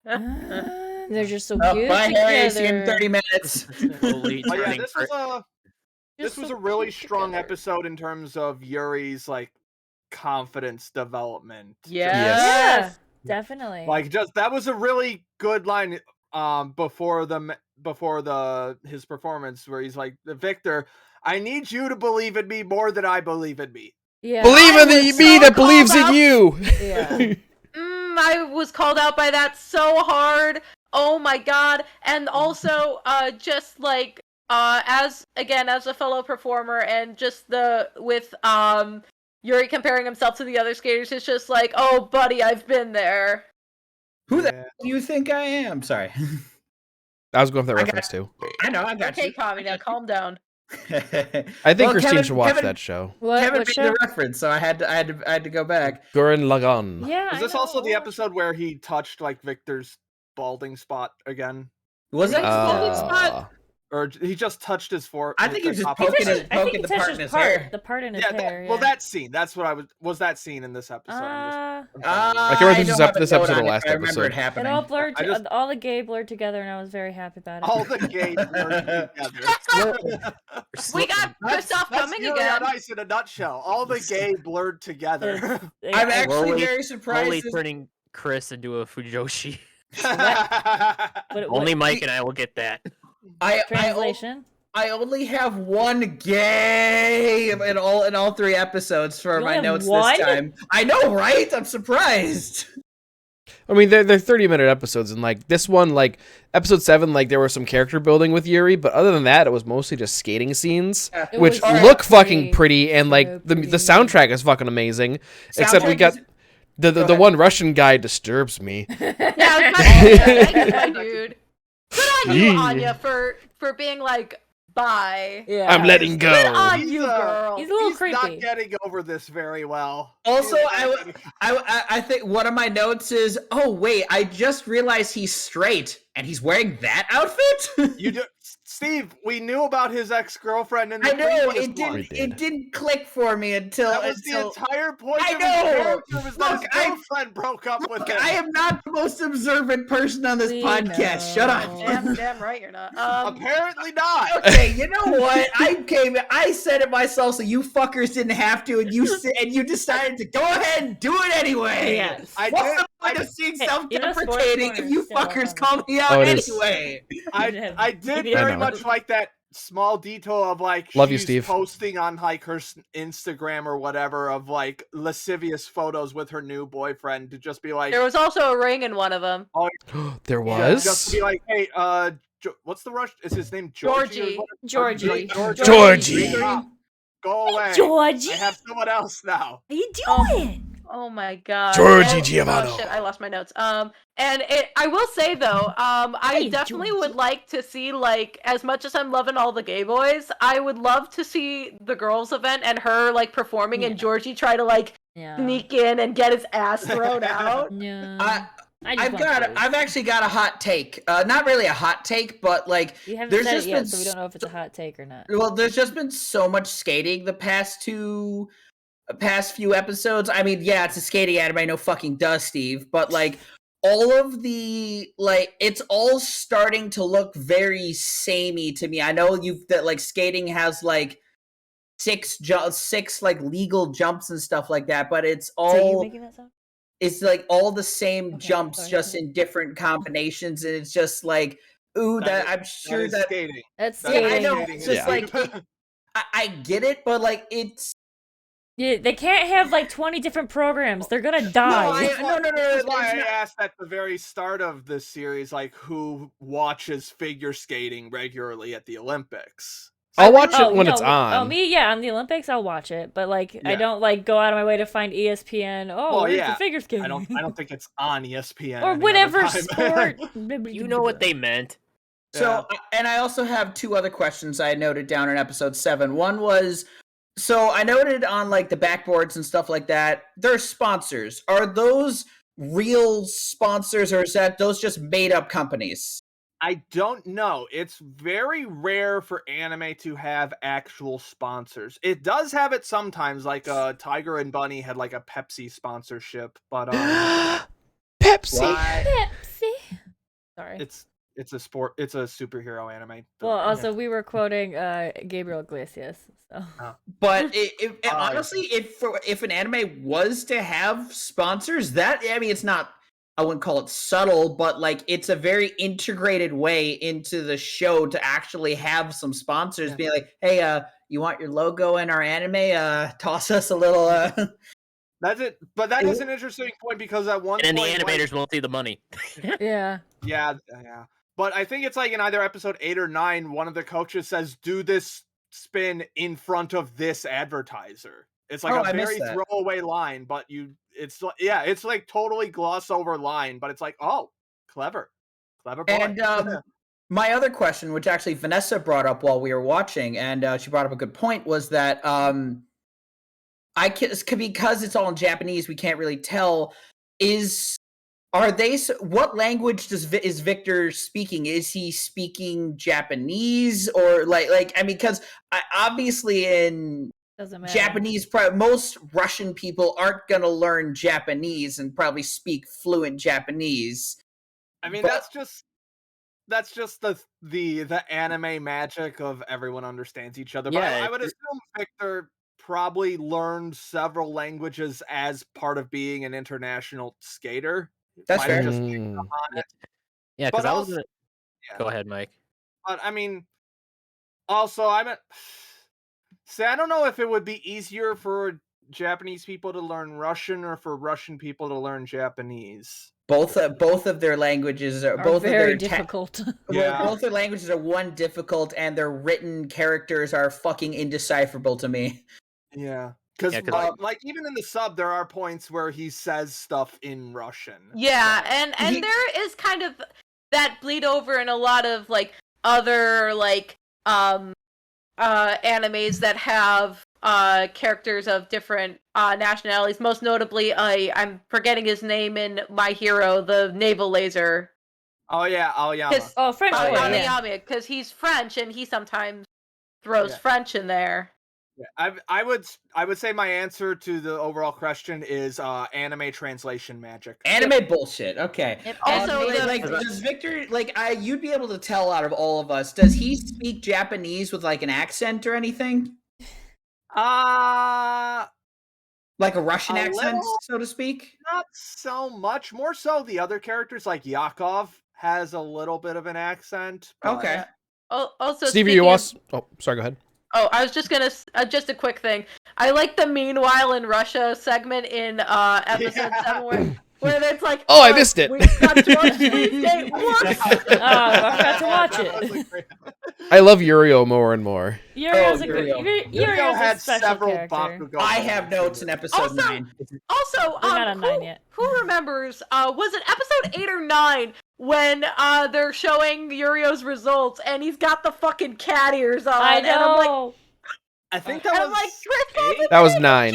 They're just so Oh, cute bye, Harry. See you in together. 30 minutes. Slowly But yeah, turning this was Just a so really cute strong together. episode in terms of Yuri's like confidence development. Yeah, definitely. Like just that was a really good line before his performance where he's like, Victor, I need you to believe in me more than I believe in me. yeah. Believe in I the was me so that believes called in out. you. Yeah. I was called out by that so hard. Oh my god. And also just like as a fellow performer and just with Yuri comparing himself to the other skaters is just like, oh, buddy, I've been there. Who the Yeah. hell do you think I am? Sorry. I was going for that I got- reference too. I know, I got Okay, you. Kami, now calm down. I think Christine should watch that show. What? Kevin What made show? the reference, so I had to go back. Gurren Lagann. Yeah. Was this also the episode where he touched like Victor's balding spot again? Was that Balding Spot? Uh, Or he just touched his fore. I think he the just top of poking his- his- I poking think the he touched part in his hair. the part in his Yeah, hair. well, that scene. That's what I was that scene in this episode. I'm Uh, I can't remember if don't this have a this note episode or on it, last but I remember episode. it it happening. all blurred. I just- all the gay blurred together, and I was very happy about it. all the gays blurred together. We got Kristoff That's coming Yuri again. on Ice in a nutshell. All the gay blurred together. I'm I- actually Slowly- very Slowly surprised. turning Chris into a Fujoshi. what- Only Mike and I will get that. translation. I only have one gay in all 3 episodes for You my only have notes one? this time. I know, right? I'm surprised. I mean, they're 30-minute episodes, and like this one, like episode 7, like there was some character building with Yuri, but other than that, it was mostly just skating scenes, It which was look so fucking pretty, and like so the pretty. soundtrack is fucking amazing. Except we Soundtrack got is- the Go the ahead. one Russian guy disturbs me. Yeah, I was my dude. Good on you, Gee. Anya, for being like, bye. Yeah. I'm letting Good go. on He's, you, girl. He's a little He's creepy. not getting over this very well. Also, He is not getting- I think one of my notes is, oh wait, I just realized he's straight and he's wearing that outfit. You do, Steve. We knew about his ex-girlfriend in the I know previous it didn't. one. We did. It didn't click for me until. That was the entire point I of know! his character was that Look, his I- girlfriend broke up with Look, him. I am not the most observant person on this We podcast. Shut up. know. Damn right you're not. Apparently not. Okay, you know what? I said it myself, so you fuckers didn't have to, and you decided to go ahead and do it anyway. Yes. I What's did. the point of seeing Hey, you know, sports self-deprecating if corners you still fuckers have- call me out Oh, it is. anyway? I did Yeah. very I know. much like that small detail of like Love you, she's Steve. posting on like her Instagram or whatever of like lascivious photos with her new boyfriend to just be like, there was also a ring in one of them. There yeah, was. just to be like, hey, what's the rush? Is his name Georgie. Georgie. Georgie. Stop. Go away. Georgie. I have someone else now. How you Oh. doing? Oh my god. Georgie And- Giovanni. Oh shit, I lost my notes. And I will say though, I Hey, definitely Georgie. would like to see, like, as much as I'm loving all the gay boys, I would love to see the girls event and her like performing and Yeah. Georgie try to like Yeah. sneak in and get his ass thrown out. Yeah. I just want to. I've actually got a hot take. Not really a hot take, but like You haven't there's said just it yet, been so we don't know if it's a hot take or not. well, there's just been so much skating the past few episodes. I mean, yeah, it's a skating anime, no fucking duh, Steve. But like all of the it's all starting to look very samey to me. I know that like skating has like six like legal jumps and stuff like that, but it's So you all making that sound? it's like all the same Okay, jumps sorry. just in different combinations, and it's just like ooh, that I'm sure is that skating. That's That yeah, is I know. skating, It's just Yeah. like I get it, but like it's Yeah, they can't have like 20 different programs. They're gonna no, die. no. This is why it's I not- asked at the very start of this series, like, who watches figure skating regularly at the Olympics? I'll watch Oh, it when no, it's on. Oh, me, yeah, on the Olympics, I'll watch it, but like, I Yeah. don't like go out of my way to find ESPN. Oh, Well, where's yeah, the figure skating? I don't think it's on ESPN or any whatever other time. sport. You know what they meant. So, and I also have 2 other questions I noted down in episode 7. One was, so I noted on like the backboards and stuff like that, they're sponsors. Are those real sponsors, or is that those just made up companies? I don't know. It's very rare for anime to have actual sponsors. It does have it sometimes, like Tiger and Bunny had like a Pepsi sponsorship, but Pepsi. Pepsi. Sorry. it's a superhero anime. Well, also we were quoting Gabriel Iglesias. So But Uh, honestly, if an anime was to have sponsors, that I mean, it's not. I wouldn't call it subtle, but like it's a very integrated way into the show to actually have some sponsors Yeah. being like, "Hey, you want your logo in our anime? Toss us a little." That's it. But that is an interesting point because at one And then point, the like- animators won't see the money. yeah. yeah. But I think it's like in either episode 8 or 9, one of the coaches says, "Do this spin in front of this advertiser." It's like Oh, a I missed very that. throwaway line, but it's like totally gloss over line, but it's like, oh, clever boy. And my other question, which actually Vanessa brought up while we were watching, and she brought up a good point, was that because it's all in Japanese, we can't really tell. What language is Victor speaking? Is he speaking Japanese or like I mean, because obviously in Doesn't matter. Japanese, most Russian people aren't gonna learn Japanese and probably speak fluent Japanese. I mean, but- that's just the anime magic of everyone understands each other. But Yeah, I would assume Victor probably learned several languages as part of being an international skater. That's Might have fair. just picked up on it. yeah, because But I was also, gonna yeah. go ahead, Mike. But I mean, also see, I don't know if it would be easier for Japanese people to learn Russian or for Russian people to learn Japanese. Both of their languages are both very of their difficult. Yeah. both their languages are one difficult, and their written characters are fucking indecipherable to me. Yeah. Because Yeah, 'cause- like even in the sub, there are points where he says stuff in Russian. Yeah, So- and He- there is kind of that bleed over in a lot of like other like animes that have characters of different nationalities. Most notably, I'm forgetting his name in My Hero, the naval laser. Oh yeah, Aoyama. Oh, French boy. Yeah. Aoyama, because he's French and he sometimes throws Yeah. French in there. Yeah, I would say my answer to the overall question is anime translation magic. Anime bullshit. Okay. Yep. Also, And, the- does Victor you'd be able to tell out of all of us? Does he speak Japanese with like an accent or anything, Not like a Russian A accent, little. so to speak? so much. More so the other characters like Yakov has a little bit of an accent. but- Okay. Also, Stevie, speaking you of- was. Oh, sorry. Go ahead. Oh, I was just gonna just a quick thing. I like the "Meanwhile in Russia" segment in episode 7 where it's like, Oh, I missed it. We got to watch Sleep Date once. I forgot to watch That was it. a great- I love Yurio more and more. Yurio's a good. Yurio. Yurio's Yurio a had special several character. Bakugo I have notes in episode Also- 9. Also, We're not on 9 yet. who remembers? Was it episode 8 or 9 when they're showing Yurio's results and he's got the fucking cat ears on? I And I'm like, know. I think and that I'm was like, Chris, 8? That was 9.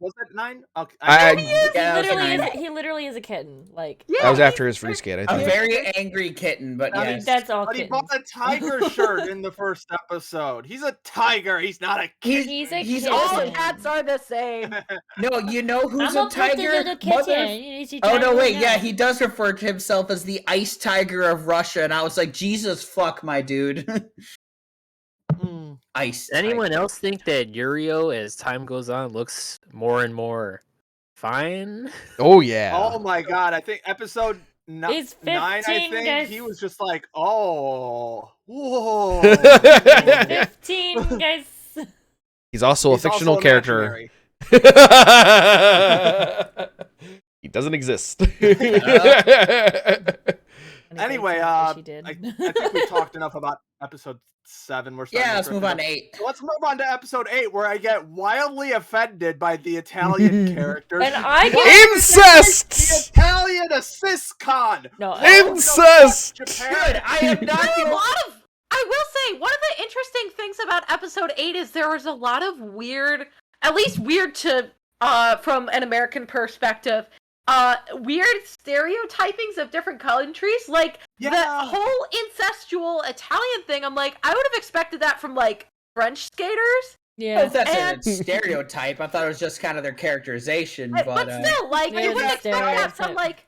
Was it 9? Okay. I- he is. Yeah, that was Literally, 9. he literally is a kitten. Like, Yeah, That was after his free skate, I A think. very angry kitten, but I mean, yes. that's all But he kittens. bought a tiger shirt in the first episode. He's a tiger. He's not a kid. He's a He's kitten. also- all cats are the same. No, you know who's I'm a tiger? little kitten. Mother- Is he Oh no, tiger wait, now? yeah, he does refer to himself as the ice tiger of Russia, and I was like, Jesus fuck, my dude. Mm. Ice. Anyone else think that Yurio, as time goes on, looks more and more fine? Oh, yeah. Oh my god! I think episode He's 9. I 15, think guys. he was just like, oh, whoa. 15, guys. He's also He's a fictional also character. imaginary. He doesn't exist. Anyway, She did. I think we talked enough about episode 7. We're starting Yeah, to let's drift move on into- to 8. So let's move on to episode 8, where I get wildly offended by the Italian character. And I Why get The Incest! Italian assist con. no. Incest! Japan. I am not There are a gonna... lot of. I will say one of the interesting things about episode 8 is there was a lot of weird, at least weird to from an American perspective, weird stereotypings of different countries. Like the Yeah. whole incestual Italian thing. I'm like, I would have expected that from like French skaters, Yeah. If that's And- a stereotype, I thought it was just kind of their characterization, but but still, like Yeah, you wouldn't it's a expect that from stereotype. like.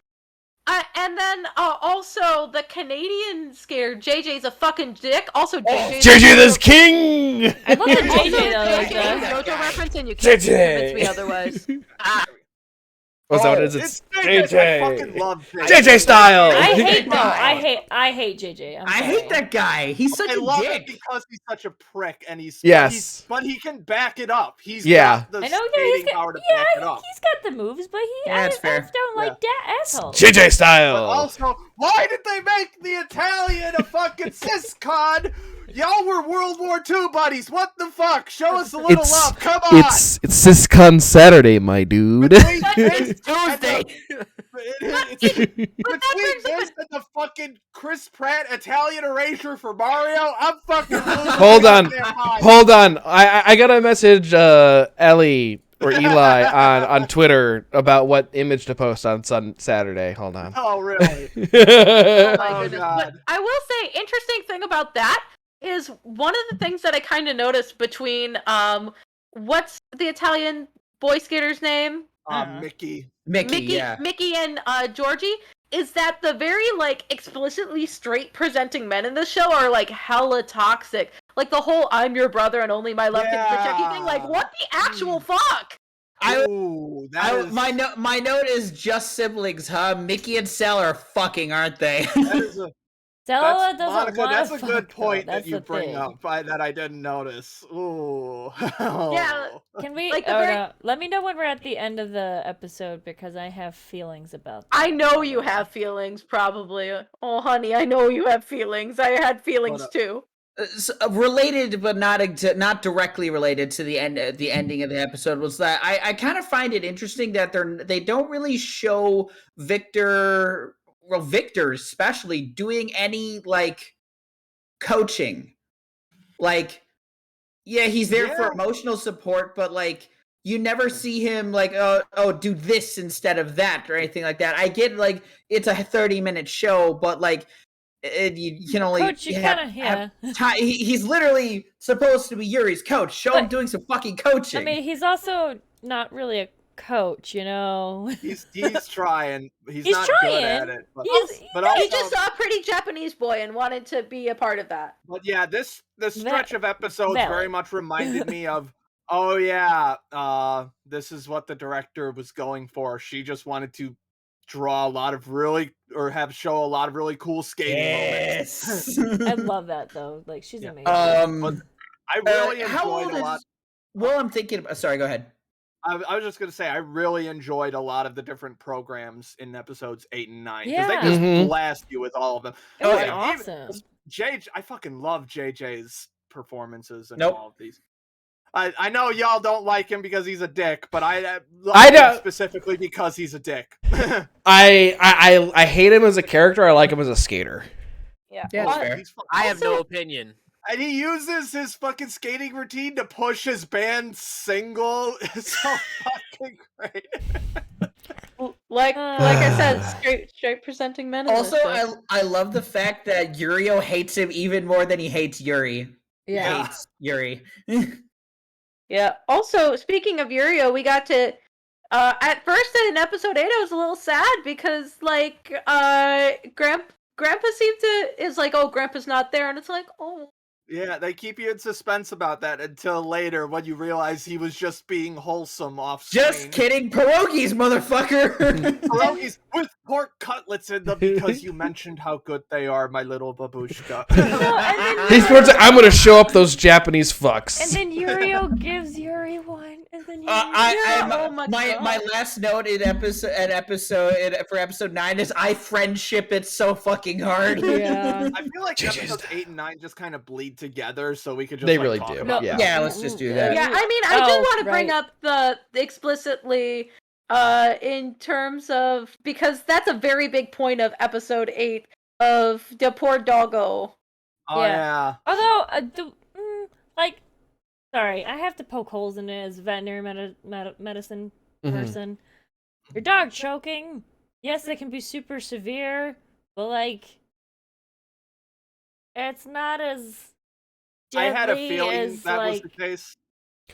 And then also the Canadian skater JJ's a fucking dick. Also JJ's JJ this king! I love the Also, JJ though. Like JJ that. JoJo reference, and you can't JJ. convince me otherwise. What's that what it is? It's It's JJ. I fucking JJ. love JJ style! I hate though. Why? I hate JJ. I'm I sorry. hate that guy. He's such I a love dick. it because he's such a prick, and Yes. but he can back it up. He's Yeah. got the I know. Yeah, skating he's power got, to back it yeah, up. he's got the moves, but Yeah, that's fair. I don't like that asshole. JJ But style! also, why did they make the Italian a fucking syscon? Y'all were World War II buddies. What the fuck? Show us a little love. Come on. It's SysCon Saturday, my dude. Between But this It's Tuesday. between this and the fucking Chris Pratt Italian erasure for Mario, I'm fucking losing Hold my on. goddamn mind. Hold on. I gotta message Ellie or Eli on Twitter about what image to post on Saturday. Hold on. Oh, really? Oh my Oh, goodness. God. But I will say, interesting thing about that is one of the things that I kind of noticed between what's the Italian boy skater's name? Mickey. Mickey and Georgie, is that the very like explicitly straight presenting men in this show are like hella toxic. Like the whole "I'm your brother and only my love can protect you" thing. Like, what the actual fuck? Ooh, that is, My note is just siblings, huh? Mickey and Sal are fucking, aren't they? that is a, Stella that's, doesn't Monica, want that's to a fuck, good though. point That's that you the bring thing. up that I didn't notice. Ooh. Yeah. Can we? Like the oh, very- no. Let me know when we're at the end of the episode because I have feelings about. I that. know you have feelings, probably. Oh, honey, I know you have feelings. I had feelings too. Related, but not directly related to the ending of the episode was that I kind of find it interesting that they don't really show Victor especially doing any like coaching. Like, yeah, he's there for Yeah. emotional support, but like you never see him like do this instead of that or anything like that. I get like it's a 30-minute show, but like you can only Coach, you have, kinda- have yeah. time. He's literally supposed to be Yuri's coach. Show him But- doing some fucking coaching. I mean, he's also not really a coach, you know. He's trying. He's He's not trying. good at it. But, He's- but also, He just saw a pretty Japanese boy and wanted to be a part of that. but yeah, this stretch of episodes valid. very much reminded me of. Oh yeah, this is what the director was going for. She just wanted to draw a lot of show a lot of really cool skating moments. yes. I love that though. Like she's Yeah. amazing. I really how enjoyed old a lot. is? Well, I'm thinking. Sorry, go ahead. I was just gonna say I really enjoyed a lot of the different programs in episodes 8 and 9 because Yeah. they just Mhm. blast you with all of them. It was Like, awesome. I fucking love JJ's performances in Nope. all of these. I know y'all don't like him because he's a dick, but I I like don't- him specifically because he's a dick. I hate him as a character. I like him as a skater. Yeah. Yeah, that's fair. He's fu- I have no opinion. and he uses his fucking skating routine to push his band single. It's so fucking great. Like I said, straight presenting men. In Also, this show. I love the fact that Yurio hates him even more than he hates Yuri. Yeah. Hates Yuri. Yeah. Also, speaking of Yurio, we got to at first in episode 8 I was a little sad because like Grandpa is like, oh, Grandpa's not there, and it's like, oh. Yeah, they keep you in suspense about that until later when you realize he was just being wholesome off screen. Just kidding, pierogies, motherfucker. Pierogies with pork cutlets in them because you mentioned how good they are, my little babushka. No, and then He's towards like, I'm gonna show up those Japanese fucks. And then Yurio gives Yuri one, and then Oh my my God. last note for episode 9 is I friendship it so fucking hard. yeah. I feel like episodes 8 and 9 just kind of bleed together, so we could just They like, really talk do, about yeah. Yeah, let's just do that. Yeah, I mean, I do Oh, want to bring right. up the explicitly in terms of, because that's a very big point of episode 8 of the poor doggo. Oh yeah. Although, like, sorry, I have to poke holes in it as a veterinary medicine Mhm. person. Your dog choking, yes, it can be super severe, but like, it's not as I had a deadly feeling as, that was like, the case.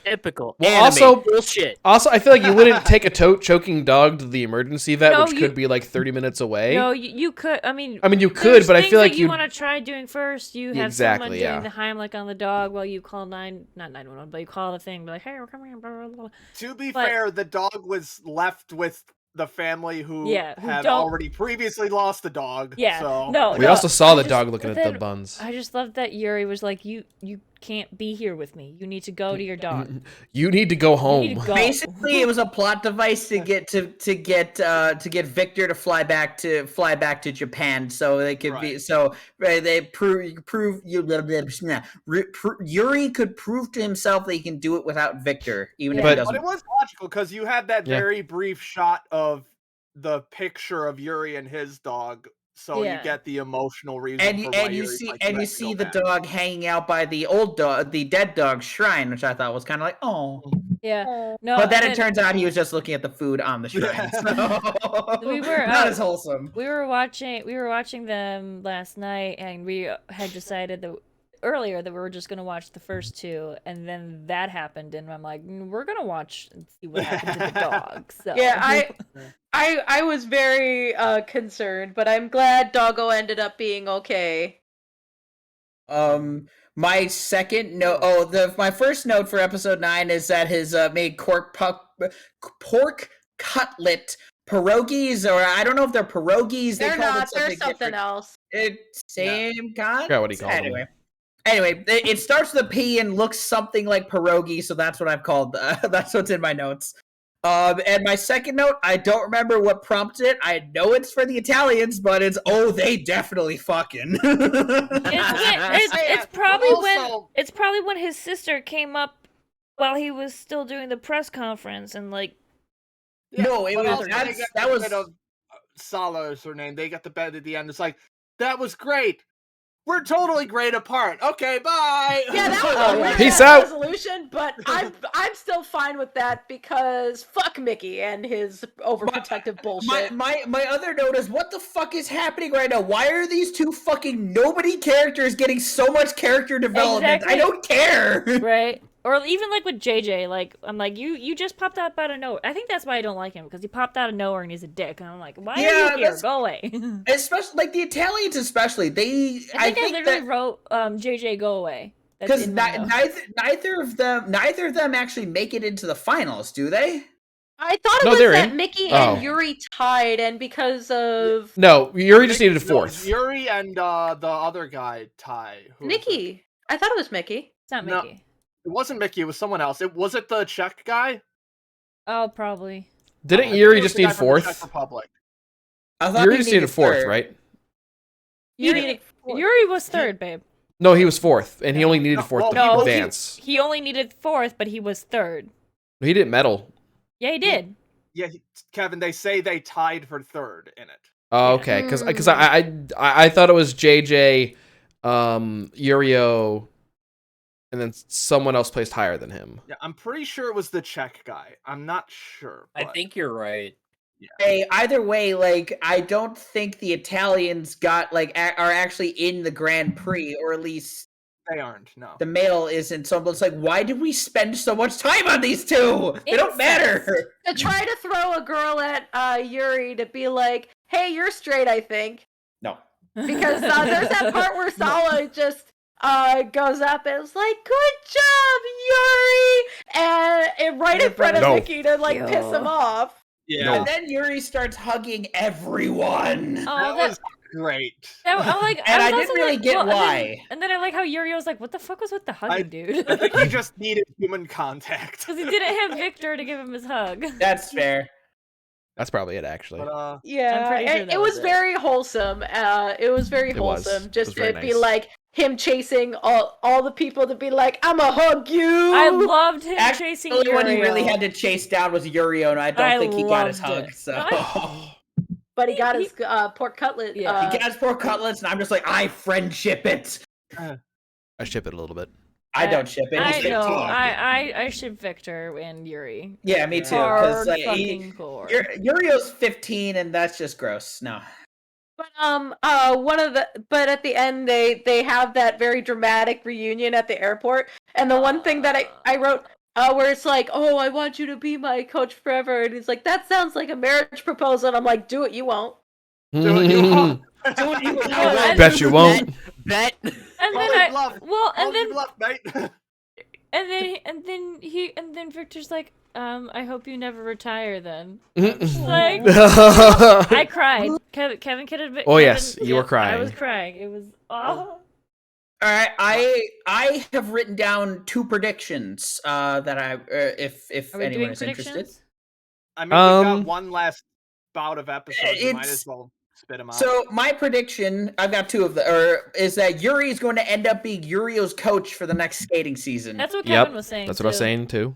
Typical. Well, Anime also- bullshit. Also, I feel like you wouldn't take a choking dog to the emergency vet, No, which you- could be like 30 minutes away. No, you could. I mean, you could, there's but I things feel like that you want to try doing first. You have Exactly, someone yeah. doing the Heimlich on the dog while you call not 911, but you call the thing, be like, hey, we're coming here, blah, blah, blah. To be But- fair, the dog was left with the family who Yeah, who had don't- already previously lost a dog. Yeah, so. no, We no, also saw I the just- dog looking but at the then buns. I just love that Yuri was like, you can't be here with me. You need to go to your dog. You need to go You home. need to go. Basically, it was a plot device to get Victor to fly back to Japan, so they could be they prove Yuri could prove to himself that he can do it without Victor, even if he But- doesn't. But it was logical because you had that Yeah. very brief shot of the picture of Yuri and his dog, so Yeah. you get the emotional reason And for why you Yuri's see like, and you "Let's see go the back." dog hanging out by the dead dog's shrine, which I thought was kind of like, oh. Yeah. No. But then and it turns out he was just looking at the food on the shrine. So We were, not as wholesome. we were watching them last night, and we had decided that earlier that we were just gonna watch the first two, and then that happened, and I'm like, we're gonna watch and see what happened to the dog. So Yeah, I was very concerned, but I'm glad Doggo ended up being okay. My second note, my first note for episode 9 is that his made pork cutlet pierogies, or I don't know if they're pierogies. They're they called not. it They're something something different. else. It's same concept. Forgot what he called them. Anyway, it starts with a P and looks something like pierogi, so that's what I've called. That's what's in my notes. And my second note, I don't remember what prompted it. I know it's for the Italians, but it's they definitely fucking. it's probably Also- when his sister came up while he was still doing the press conference, and like No, it but was- also that's- they got that the was- bit of Sala is her name. They got the bed at the end. It's like, that was great. We're totally great apart. Okay, bye. Yeah, that was Oh, a yeah. weird Peace ass out. resolution, but I'm still fine with that because fuck Mickey and his overprotective bullshit. My other note is, what the fuck is happening right now? Why are these two fucking nobody characters getting so much character development? Exactly. I don't care. right. Or even like with JJ, like I'm like you just popped up out of nowhere. I think that's why I don't like him, because he popped out of nowhere and he's a dick, and I'm like, why are you here? that's- Go away. Especially like the Italians, especially I think I literally wrote JJ go away. That's because in my notes. neither of them actually make it into the finals, do they? I thought it No, was they're that in. Mickey Oh. and Yuri tied, and because of No, Yuri just needed a No, fourth. Yuri and the other guy, Ty. Who was it? Mickey, I thought it was Mickey. It's not No. Mickey. It wasn't Mickey. It was someone else. Was it the Czech guy? Oh, probably. Didn't I think Yuri it was just the guy need from the Czech fourth? Republic. I thought Yuri he just needed needed fourth, third. right? Yuri was third, babe. No, he was fourth, and he only needed fourth well, to no, advance. He only needed fourth, but he was third. He didn't medal. Yeah, he did. Yeah, Kevin. They say they tied for third in it. Oh, okay, because I thought it was JJ, Yurio, and then someone else placed higher than him. Yeah, I'm pretty sure it was the Czech guy. I'm not sure. I but- think you're right. Hey, either way, like I don't think the Italians got are actually in the Grand Prix, or at least they aren't. No. the male isn't. So it's like, why did we spend so much time on these two? They don't matter. To try to throw a girl at Yuri to be like, "Hey, you're straight," I think, No. because there's that part where Sala just goes up and is like, "Good job, Yuri," and right in front of No. Mickey to like piss him off. Yeah. And then Yuri starts hugging everyone. Oh, That was great. I'm like, And I was didn't also really like, get well, why. And then I like how Yuri was like, what the fuck was with the hugging, dude? I think he just needed human contact. Because he didn't have Victor to give him his hug. That's fair. That's probably it, actually. But, Yeah, pretty sure it, that it was was it. very wholesome. It was very It was. wholesome. It Just was very to be nice. like him chasing all the people to be like, "I'ma hug you." I loved him Actually, chasing the only one he Yurio. really had to chase down was Yurio, and I don't think he got his loved hug. it. So No, But he got He- his pork cutlet. Yeah. he got his poor cutlets, and I'm just like, I friendship it. I ship it a little bit. I don't ship it. I He's know. 15. I ship Victor and Yuri. Yeah, me too. Because Hard fucking core. Yurio's 15, and that's just gross. No. But but at the end they have that very dramatic reunion at the airport, and the one thing that I wrote where it's like, "Oh, I want you to be my coach forever," and he's like, "That sounds like a marriage proposal," and I'm like, "Do it, you won't." Do it, you won't. Do what you want. I Bet you won't. Bet. And Call then me bluff. well, Call and me then bluff, mate. and then Victor's like, I hope you never retire then. Mm-mm. Like, I cried. Kevin could admit. Oh, yes, you were I crying. was crying. It was. Oh. All right, I have written down 2 predictions that I if Are we anyone doing is interested. predictions? I mean, we've got Um, one last bout of episodes. You might It's- as well spit them out. So my prediction, I've got 2 of them, is that Yuri is going to end up being Yurio's coach for the next skating season. That's what yep, Kevin was saying. that's what I was saying too.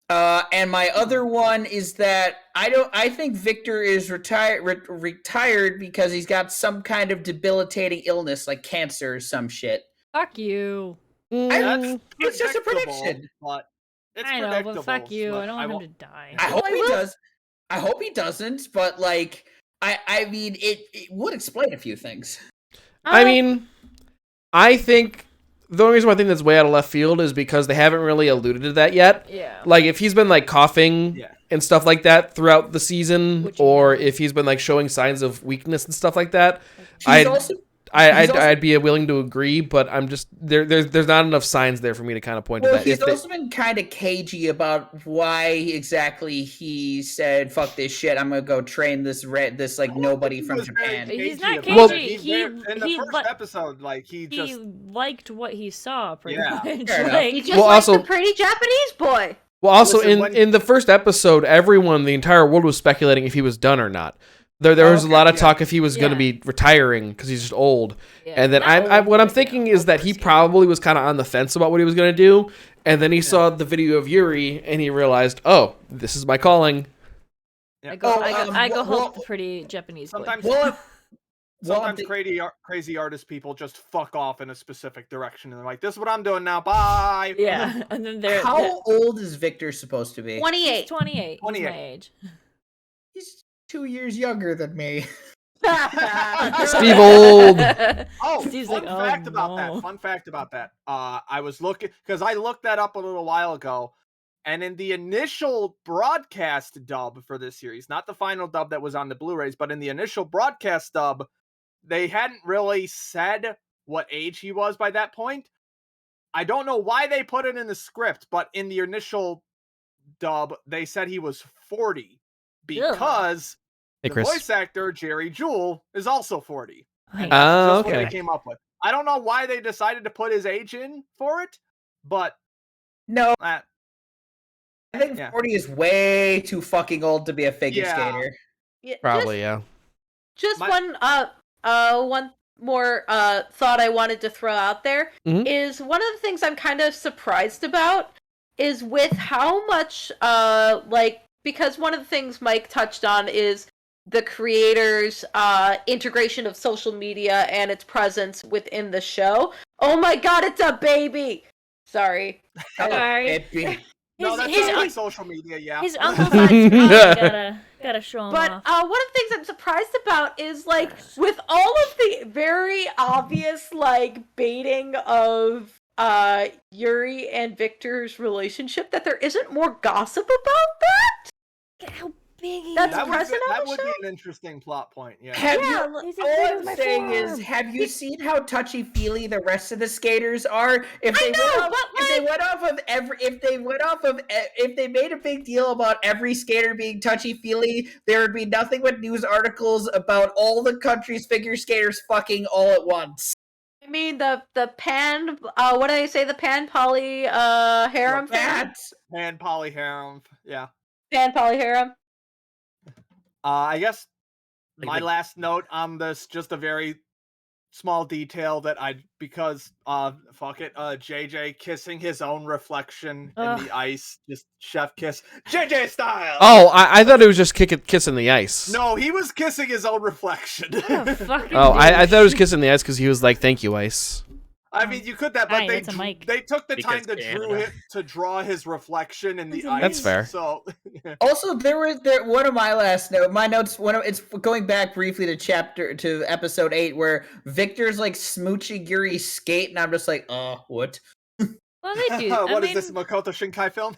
And my other one is that I think Victor is retired because he's got some kind of debilitating illness like cancer or some shit. Fuck you. Mm, It's just a predictable, prediction. But it's I know, predictable. but fuck you. but I don't want won't- him to die. I hope I he will- does. I hope he doesn't, but like I mean it would explain a few things. I mean, I think the only reason why I think that's way out of left field is because they haven't really alluded to that yet. Yeah. Like, if he's been, like, coughing Yeah. and stuff like that throughout the season, Which he or has. if he's been, like, showing signs of weakness and stuff like that, He's I'd, also I'd also- be willing to agree, but I'm just, there's not enough signs there for me to kind of point well, to that. he's If they- also been kind of cagey about why exactly he said "fuck this shit." I'm gonna go train this like nobody He from was very Japan. He's cagey not about Well- it. cagey. In the He first li- episode, like he He just liked what he saw, pretty Yeah. much. Fair enough. Like, He just Well, liked also- the pretty Japanese boy. Well, also Listen, in the first episode, everyone, the entire world was speculating if he was done or not. There was a Okay, lot of yeah. talk if he was going to Yeah. be retiring because he's just old. yeah, And then not I old, what I'm but, thinking you know, is that he over probably was kind of on the fence about what he was going to do, and then he saw the video of Yuri and he realized, oh, this is my calling. I go, Oh, I go well- help the pretty Japanese boy. sometimes Well, sometimes crazy artist people just fuck off in a specific direction and they're like, "This is what I'm doing now. Bye." Yeah, and then they're how old is Victor supposed to be? 28. he's 28. He's 28. my age. He's 2 years younger than me. Steve Old. Oh, Steve's fun like, "Oh, fact about no." that. Fun fact about that. I was looking because I looked that up a little while ago, and in the initial broadcast dub for this series, not the final dub that was on the Blu-rays, but in the initial broadcast dub, they hadn't really said what age he was by that point. I don't know why they put it in the script, but in the initial dub, they said he was 40 because Hey, the Chris. voice actor Jerry Jewell is also 40. Like, That's Oh, just what okay. they came up with. I don't know why they decided to put his age in for it, but No, uh, I think Yeah. 40 is way too fucking old to be a figure Yeah. skater. Yeah, Probably, yeah. Just My- one more thought I wanted to throw out there is Mhm. one of the things I'm kind of surprised about is with how much because one of the things Mike touched on is the creators integration of social media and its presence within the show. Oh my god, it's a baby. Sorry. Sorry. It be- no, His- that's his not un- like social media. Yeah, His uncle's on screen. Gotta show him But off. one of the things I'm surprised about is like with all of the very obvious like baiting of Yuri and Victor's relationship that there isn't more gossip about that. How big he That's is. that would present on that the would show? be an interesting plot point. Yeah, Have Yeah, you, he's as all big as I'm my saying is, forearm. have you seen how touchy-feely the rest of the skaters are? If I they know, went off, but, if they went off of every, if they made a big deal about every skater being touchy-feely, there would be nothing but news articles about all the country's figure skaters fucking all at once. I mean the pan what did I say, the pan poly harem thing? That's and polyharem. Yeah, Pan poly harem. I guess Like my the- last note on this, just a very small detail that because fuck it, JJ kissing his own reflection in Ugh. the ice, just chef kiss, JJ style. Oh, I thought it was just kissing the ice. No, he was kissing his own reflection. What a fucking Oh, I thought it was douche. kissing the ice because he was like, "Thank you, ice." I mean, you could that, but Aye, they that's a mic. they took the Because time to Canada. draw his reflection in the That's ice. That's fair. So also one of my last notes. It's going back briefly to episode 8 where Victor's like smooching Yuri's skate, and I'm just like, what? Well, they do. I What is mean, this, Makoto Shinkai film?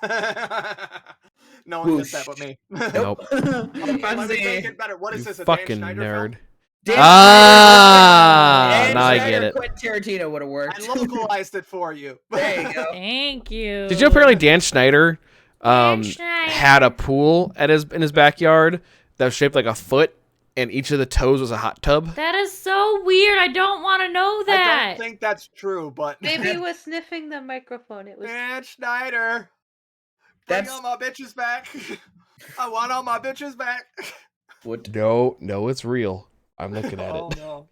No one gets that but me. Nope. Let me make it better. What is You this? A fucking Dan Schneider nerd. Film? Dan Ah, Dan now I Schneider, get it. Quentin Tarantino would have worked. I localized it for you. There you go. Thank you. Did you apparently Dan Schneider Dan Schneider. had a pool in his backyard that was shaped like a foot, and each of the toes was a hot tub. That is so weird. I don't want to know I that. don't think that's true, but Maybe he was sniffing the microphone. It was. Dan Schneider, bring all my bitches back. I want all my bitches back. What? No, it's real. I'm looking at Oh it. no.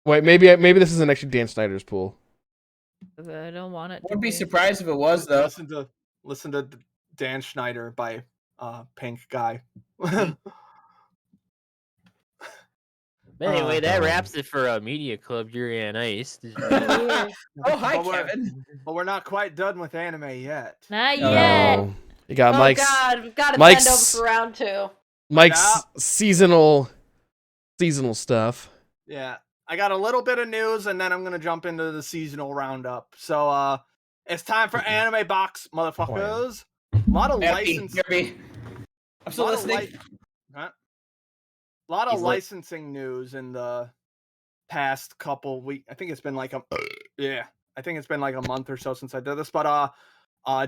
Wait, maybe this isn't actually Dan Snyder's pool. I don't want it. Wouldn't be surprised if it was though. Listen to Dan Schneider by Pink Guy. Anyway, that wraps it for Media Club Yuri on Ice. Oh, hi, Kevin. But we're not quite done with anime yet. Not No. yet. No. You got Oh Mike's God, we've got to Mike's- bend over for round 2. Mike's seasonal stuff. Yeah. I got a little bit of news, and then I'm going to jump into the seasonal roundup. So, it's time for Anime Box, motherfuckers. A lot of license... I'm still listening. A lot of licensing news in the past couple weeks. I think it's been like a month or so since I did this. But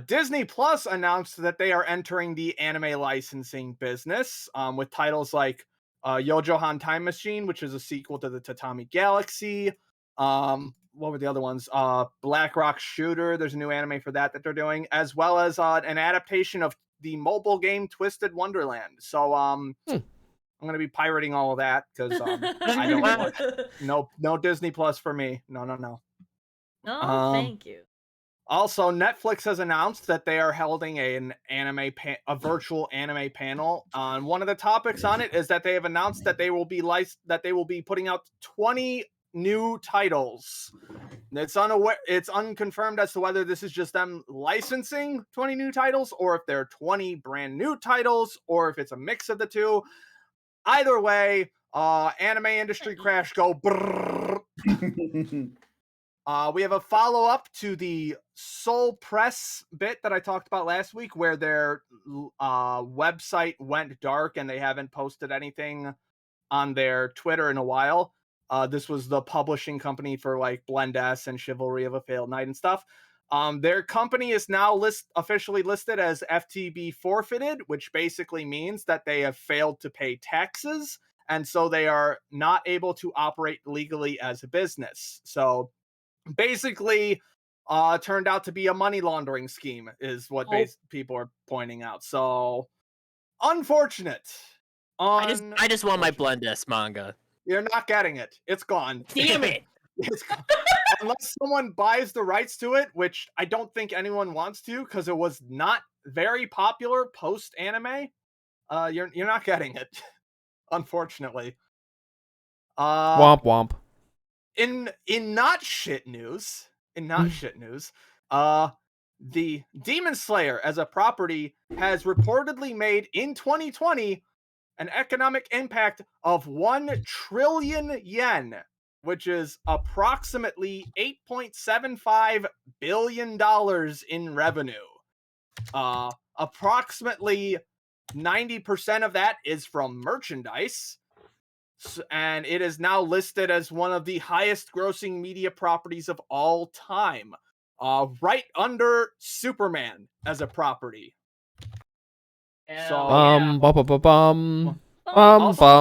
Disney Plus announced that they are entering the anime licensing business with titles like Yojohan Time Machine, which is a sequel to the Tatami Galaxy. What were the other ones? Black Rock Shooter. There's a new anime for that they're doing, as well as an adaptation of the mobile game Twisted Wonderland. So I'm gonna be pirating all of that because I don't want no Disney Plus for me. No. No, thank you. Also, Netflix has announced that they are holding a virtual anime panel. One of the topics on it is that they have announced that they will be putting out 20 new titles. It's unconfirmed as to whether this is just them licensing 20 new titles or if they're 20 brand new titles or if it's a mix of the two. Either way, anime industry crash go brrr. We have a follow-up to the Soul Press bit that I talked about last week where their website went dark and they haven't posted anything on their Twitter in a while. This was the publishing company for like Blend S and Chivalry of a Failed Knight and stuff. Their company is now officially listed as FTB forfeited, which basically means that they have failed to pay taxes, and so they are not able to operate legally as a business. So basically, turned out to be a money laundering scheme, is what people are pointing out. So unfortunate. I just want my Blend S manga. You're not getting it. It's gone. Damn it! It's gone. Unless someone buys the rights to it, which I don't think anyone wants to, because it was not very popular post anime. You're not getting it, unfortunately. Womp womp. In not shit news, the Demon Slayer as a property has reportedly made in 2020 an economic impact of 1 trillion yen, which is approximately $8.75 billion in revenue. Approximately 90% of that is from merchandise, and it is now listed as one of the highest grossing media properties of all time, right under Superman as a property. Bum. Kevin,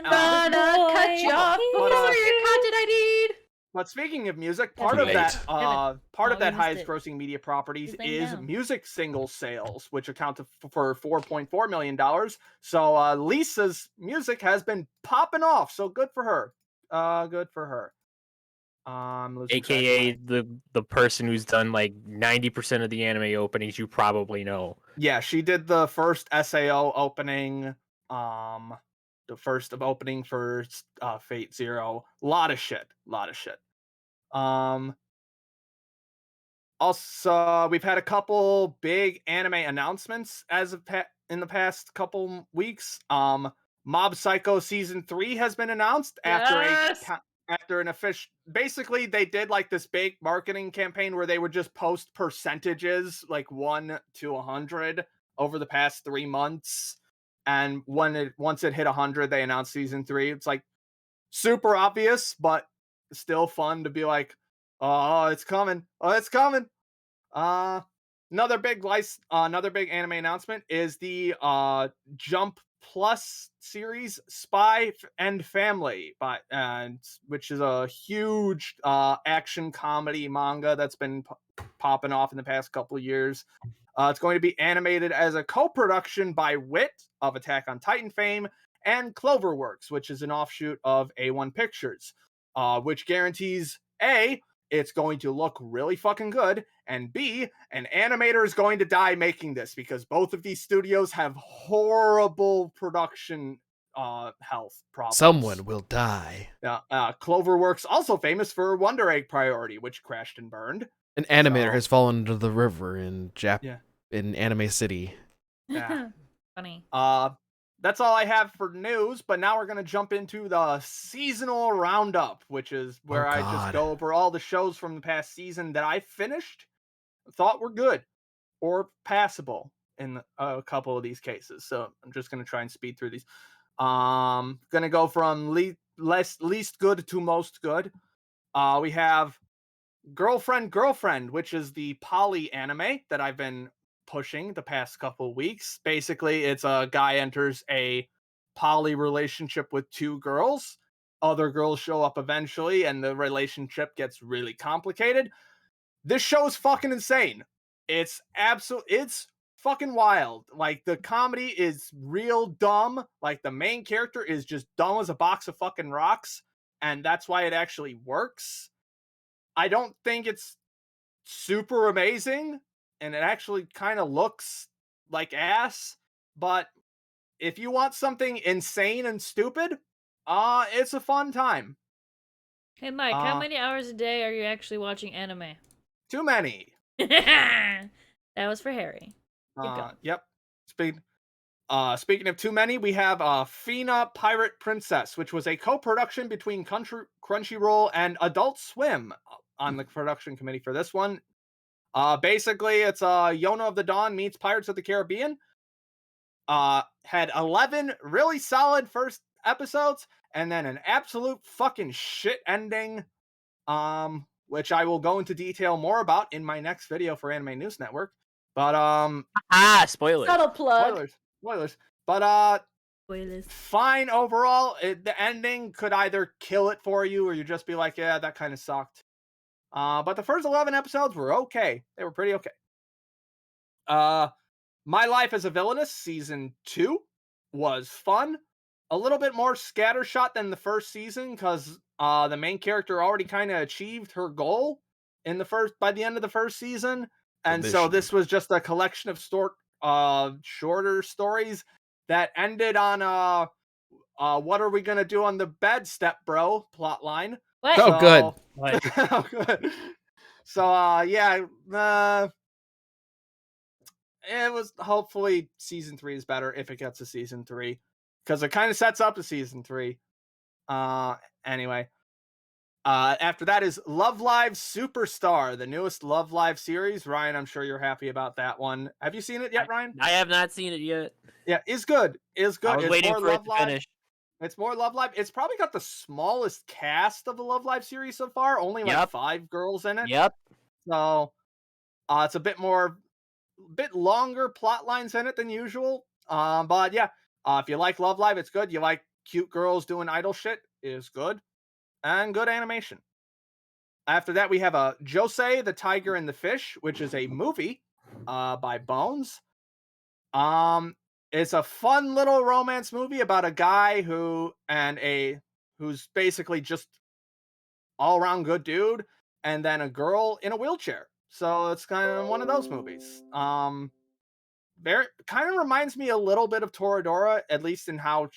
Cut you off before your content I need. But speaking of music, part Kevin. of that you missed highest it. grossing media properties He's laying is down. music single sales, which account for $4.4 million. So Lisa's music has been popping off. So good for her. Good for her. I'm losing track of AKA my- the person who's done like 90% of the anime openings you probably know. Yeah, she did the first SAO opening. The first of opening for Fate Zero. Lot of shit. Also, we've had a couple big anime announcements as of in the past couple weeks. Mob Psycho season 3 has been announced after an official. Basically, they did like this big marketing campaign where they would just post percentages, like 1 to 100, over the past 3 months. And once it hit 100, they announced season 3. It's like super obvious, but still fun to be like, oh, it's coming. Another big anime announcement is the Jump Plus series Spy and Family, which is a huge action comedy manga that's been popping off in the past couple of years. It's going to be animated as a co-production by Wit of Attack on Titan fame and Cloverworks, which is an offshoot of A1 Pictures, which guarantees A, it's going to look really fucking good, and B, an animator is going to die making this because both of these studios have horrible production health problems. Someone will die. Cloverworks also famous for Wonder Egg Priority, which crashed and burned. An animator has fallen into the river in Yeah. in Anime City. Yeah. Funny. That's all I have for news, but now we're going to jump into the seasonal roundup, which is where I just God. go over all the shows from the past season that I finished, thought were good or passable in a couple of these cases. So I'm just going to try and speed through these. Going to go from least good to most good. We have Girlfriend, which is the poly anime that I've been pushing the past couple weeks. Basically, it's a guy enters a poly relationship with two girls. Other girls show up eventually, and the relationship gets really complicated. This show is fucking insane. It's fucking wild. Like, the comedy is real dumb. Like, the main character is just dumb as a box of fucking rocks, and that's why it actually works. I don't think it's super amazing, and it actually kind of looks like ass, but if you want something insane and stupid, it's a fun time. Hey Mike, how many hours a day are you actually watching anime? Too many. That was for Harry. Keep going. Yep. Speaking of too many, we have Fina Pirate Princess, which was a co-production between Crunchyroll and Adult Swim on the production committee for this one. Basically, it's Yona of the Dawn meets Pirates of the Caribbean. Had 11 really solid first episodes, and then an absolute fucking shit ending, which I will go into detail more about in my next video for Anime News Network. But Spoilers. Subtle plug. Spoilers. But Spoilers. fine overall. The ending could either kill it for you, or you just be like, yeah, that kind of sucked. But the first 11 episodes were okay. They were pretty okay. My Life as a Villainess Season 2 was fun. A little bit more scattershot than the first season, because the main character already kind of achieved her goal by the end of the first season. And so this was just a collection of shorter stories that ended on what are we gonna do on the bed, step bro plotline. What? Oh, good. Oh, good. So, yeah, it was hopefully season 3 is better if it gets to season 3, because it kind of sets up to season 3. Anyway, after that is Love Live Superstar, the newest Love Live series. Ryan, I'm sure you're happy about that one. Have you seen it yet, Ryan? I have not seen it yet. Yeah, it's good. It's good. I was It's waiting more for it Love to Live. finish. It's more Love Live. It's probably got the smallest cast of the Love Live series so far. Only like Yep. 5 girls in it. Yep. So, it's a bit longer plot lines in it than usual. But yeah, if you like Love Live, it's good. You like cute girls doing idol shit, is good. And good animation. After that, we have Josei, the Tiger and the Fish, which is a movie by Bones. It's a fun little romance movie about a guy who's basically just all around good dude, and then a girl in a wheelchair. So it's kind of one of those movies. Very kind of reminds me a little bit of Toradora, at least in how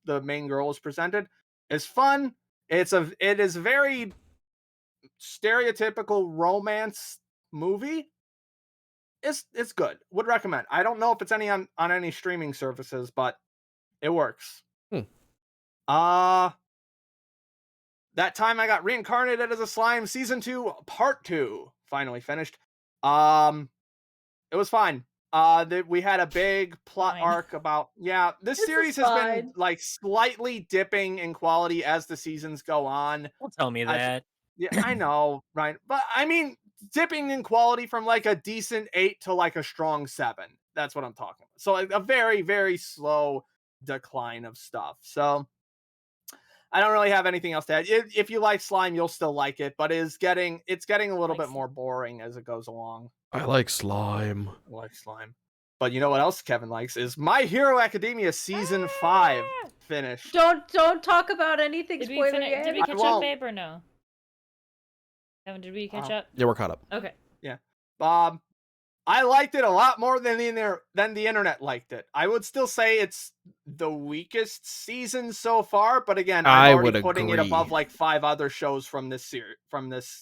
the main girl is presented. It's fun. It is very stereotypical romance movie. It's good. Would recommend. I don't know if it's on any streaming services, but it works. That time I got reincarnated as a slime. Season 2, Part 2, finally finished. It was fine. We had a big plot arc about this series has been like slightly dipping in quality as the seasons go on. Don't tell me that. Yeah, I know, right? But I mean, dipping in quality from like a decent 8 to like a strong 7. That's what I'm talking about. So like a very, very slow decline of stuff. So I don't really have anything else to add. If you like slime, you'll still like it, but it's getting a little bit more boring as it goes along. I like slime. I like slime. But you know what else Kevin likes is My Hero Academia Season 5 finished. Don't talk about anything Did we, spoilery. did we I catch up, won't. babe, or no? Kevin, did we catch up? Yeah, we're caught up. Okay. I liked it a lot more than the internet liked it. I would still say it's the weakest season so far, but again, I'm already putting it above like 5 other shows from this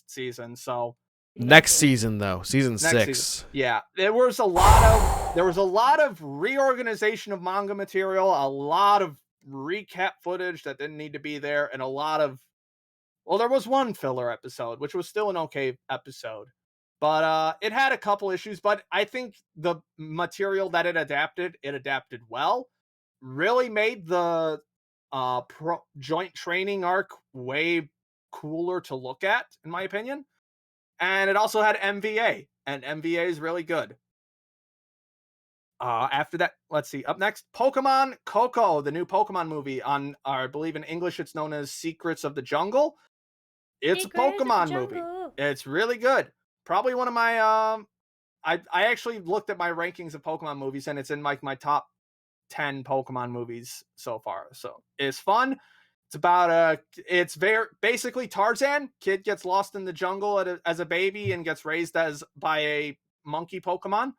season. So Next season though, season next 6. season. Yeah, there was a lot of reorganization of manga material, a lot of recap footage that didn't need to be there, and a lot of there was one filler episode, which was still an okay episode. But it had a couple issues, but I think the material that it adapted well. Really made the joint training arc way cooler to look at, in my opinion. And it also had MVA, and MVA is really good. After that, let's see. Up next, Pokemon Coco, the new Pokemon movie on, I believe in English, it's known as Secrets of the Jungle. It's a Pokemon movie. It's really good. Probably one of my I actually looked at my rankings of Pokemon movies, and it's in like my top 10 Pokemon movies so far. So it's fun. It's about it's very basically Tarzan. Kid gets lost in the jungle as a baby and gets raised by a monkey Pokemon.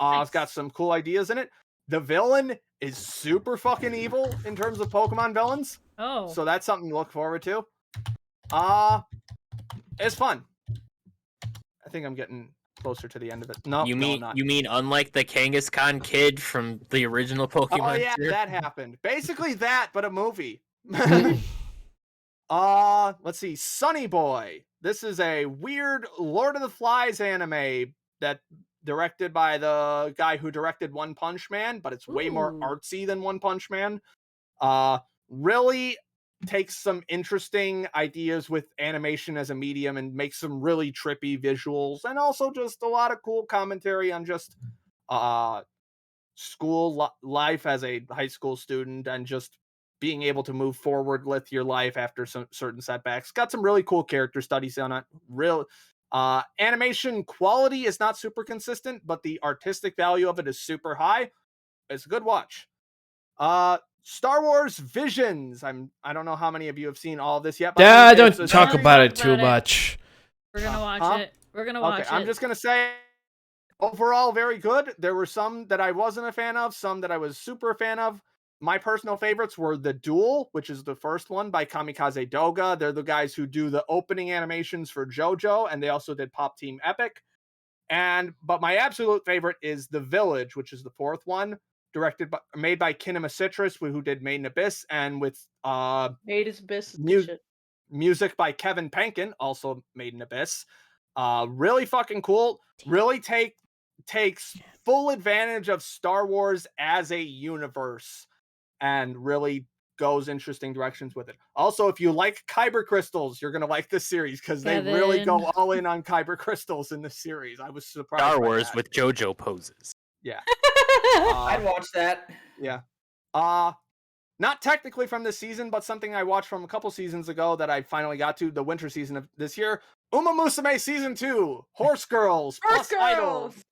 It's got some cool ideas in it. The villain is super fucking evil in terms of Pokemon villains. Oh. So that's something to look forward to. It's fun. I think I'm getting closer to the end of it. No, You no, mean not. you mean unlike the Kangaskhan kid from the original Pokemon? Oh yeah, series? that happened. Basically that, but a movie. Let's see. Sunny Boy. This is a weird Lord of the Flies anime that directed by the guy who directed One Punch Man, but it's way more artsy than One Punch Man. Really takes some interesting ideas with animation as a medium and makes some really trippy visuals, and also just a lot of cool commentary on just school life as a high school student and just being able to move forward with your life after some certain setbacks. Got some really cool character studies on it. Real animation quality is not super consistent, but the artistic value of it is super high. It's a good watch. Star Wars Visions. I don't know how many of you have seen all of this yet. But Yeah, don't talk about it too much. We're gonna watch it. We're gonna watch it. I'm just gonna say, overall, very good. There were some that I wasn't a fan of, some that I was super a fan of. My personal favorites were The Duel, which is the first one by Kamikaze Doga. They're the guys who do the opening animations for JoJo, and they also did Pop Team Epic. But my absolute favorite is The Village, which is the fourth one, made by Kinema Citrus, who did Made in Abyss, and with Made in Abyss music by Kevin Penkin, also Made in Abyss. Really fucking cool. Really takes full advantage of Star Wars as a universe and really goes interesting directions with it. Also, if you like Kyber crystals, you're gonna like this series because they really go all in on Kyber crystals in this series. I was surprised. Star Wars with JoJo poses. Yeah. I'd watch that. Yeah. Not technically from this season, but something I watched from a couple seasons ago that I finally got to, the winter season of this year. Uma Musume Season 2, Horse Girls plus Idols.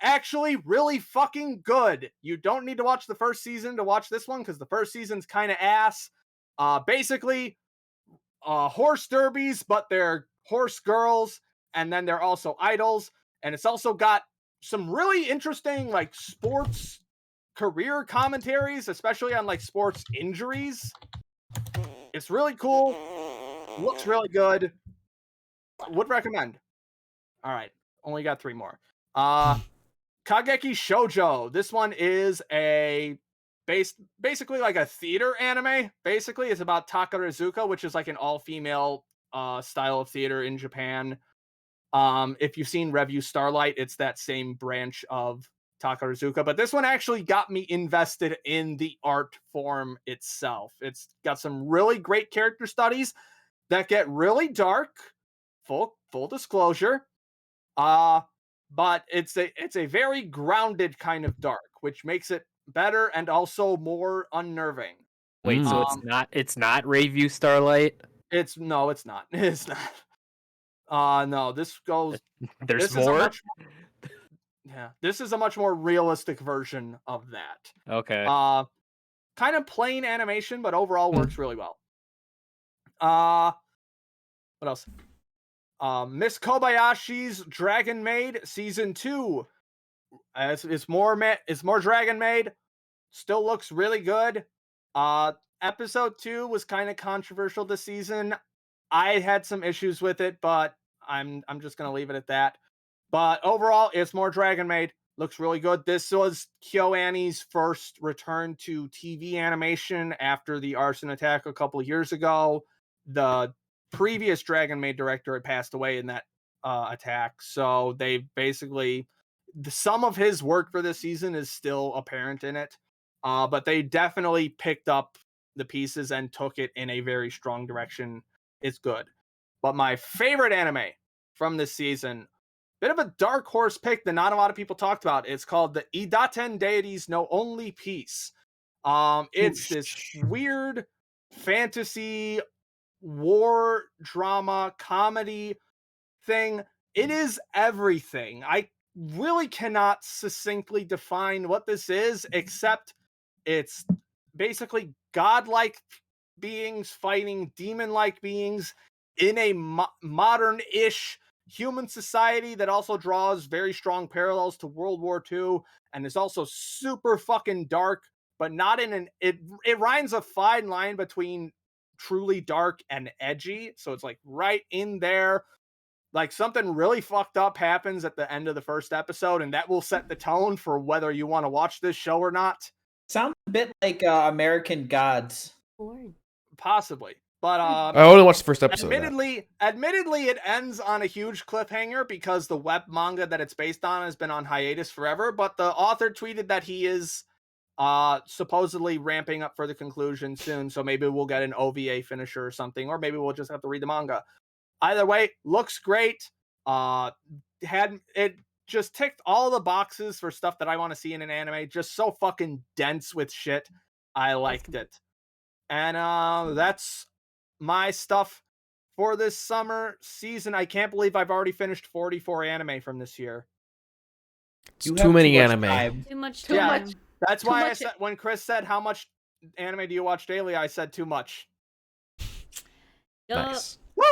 Actually really fucking good. You don't need to watch the first season to watch this one because the first season's kind of ass. Basically, horse derbies, but they're horse girls, and then they're also idols, and it's also got some really interesting like sports career commentaries, especially on like sports injuries. It's really cool. Looks really good. Would recommend. All right, only got 3 more. Kageki Shoujo. This one is basically like a theater anime. Basically, it's about Takarazuka, which is like an all-female style of theater in Japan. If you've seen Revue Starlight, it's that same branch of Takarazuka, but this one actually got me invested in the art form itself. It's got some really great character studies that get really dark. Full disclosure. But it's a very grounded kind of dark, which makes it better and also more unnerving. Wait, so it's not Rayview Starlight? It's not. It's not. No, this goes. There's This is a more? much. Yeah, this is a much more realistic version of that. Okay. Kind of plain animation, but overall works really well. What else? Miss Kobayashi's Dragon Maid season 2. It's more Dragon Maid. Still looks really good. Episode 2 was kind of controversial this season. I had some issues with it, but I'm just gonna leave it at that. But overall, it's more Dragon Maid. Looks really good. This was KyoAni's first return to TV animation after the arson attack a couple of years ago. The previous Dragon Maid director had passed away in that attack, so they basically some of his work for this season is still apparent in it. But they definitely picked up the pieces and took it in a very strong direction. It's good. But my favorite anime from this season, bit of a dark horse pick that not a lot of people talked about. It's called the Idaten Deities No Only Peace. It's this weird fantasy war drama comedy thing. It is everything. I really cannot succinctly define what this is, except it's basically godlike beings fighting demon-like beings in a modern-ish human society that also draws very strong parallels to World War II and is also super fucking dark, but not in an it rhymes a fine line between truly dark and edgy, so it's like right in there. Like something really fucked up happens at the end of the first episode, and that will set the tone for whether you want to watch this show or not. Sounds a bit like American Gods. Possibly. But I only watched the first episode. Admittedly, it ends on a huge cliffhanger because the web manga that it's based on has been on hiatus forever. But the author tweeted that he is supposedly ramping up for the conclusion soon. So maybe we'll get an OVA finisher or something, or maybe we'll just have to read the manga. Either way, looks great. Had it just ticked all the boxes for stuff that I want to see in an anime. Just so fucking dense with shit. I liked it. And that's my stuff for this summer season. I can't believe I've already finished 44 anime from this year. It's too many anime. Too much Too time. much. That's Too why I much- said when Chris said how much anime do you watch daily, I said too much. Nice. Woo!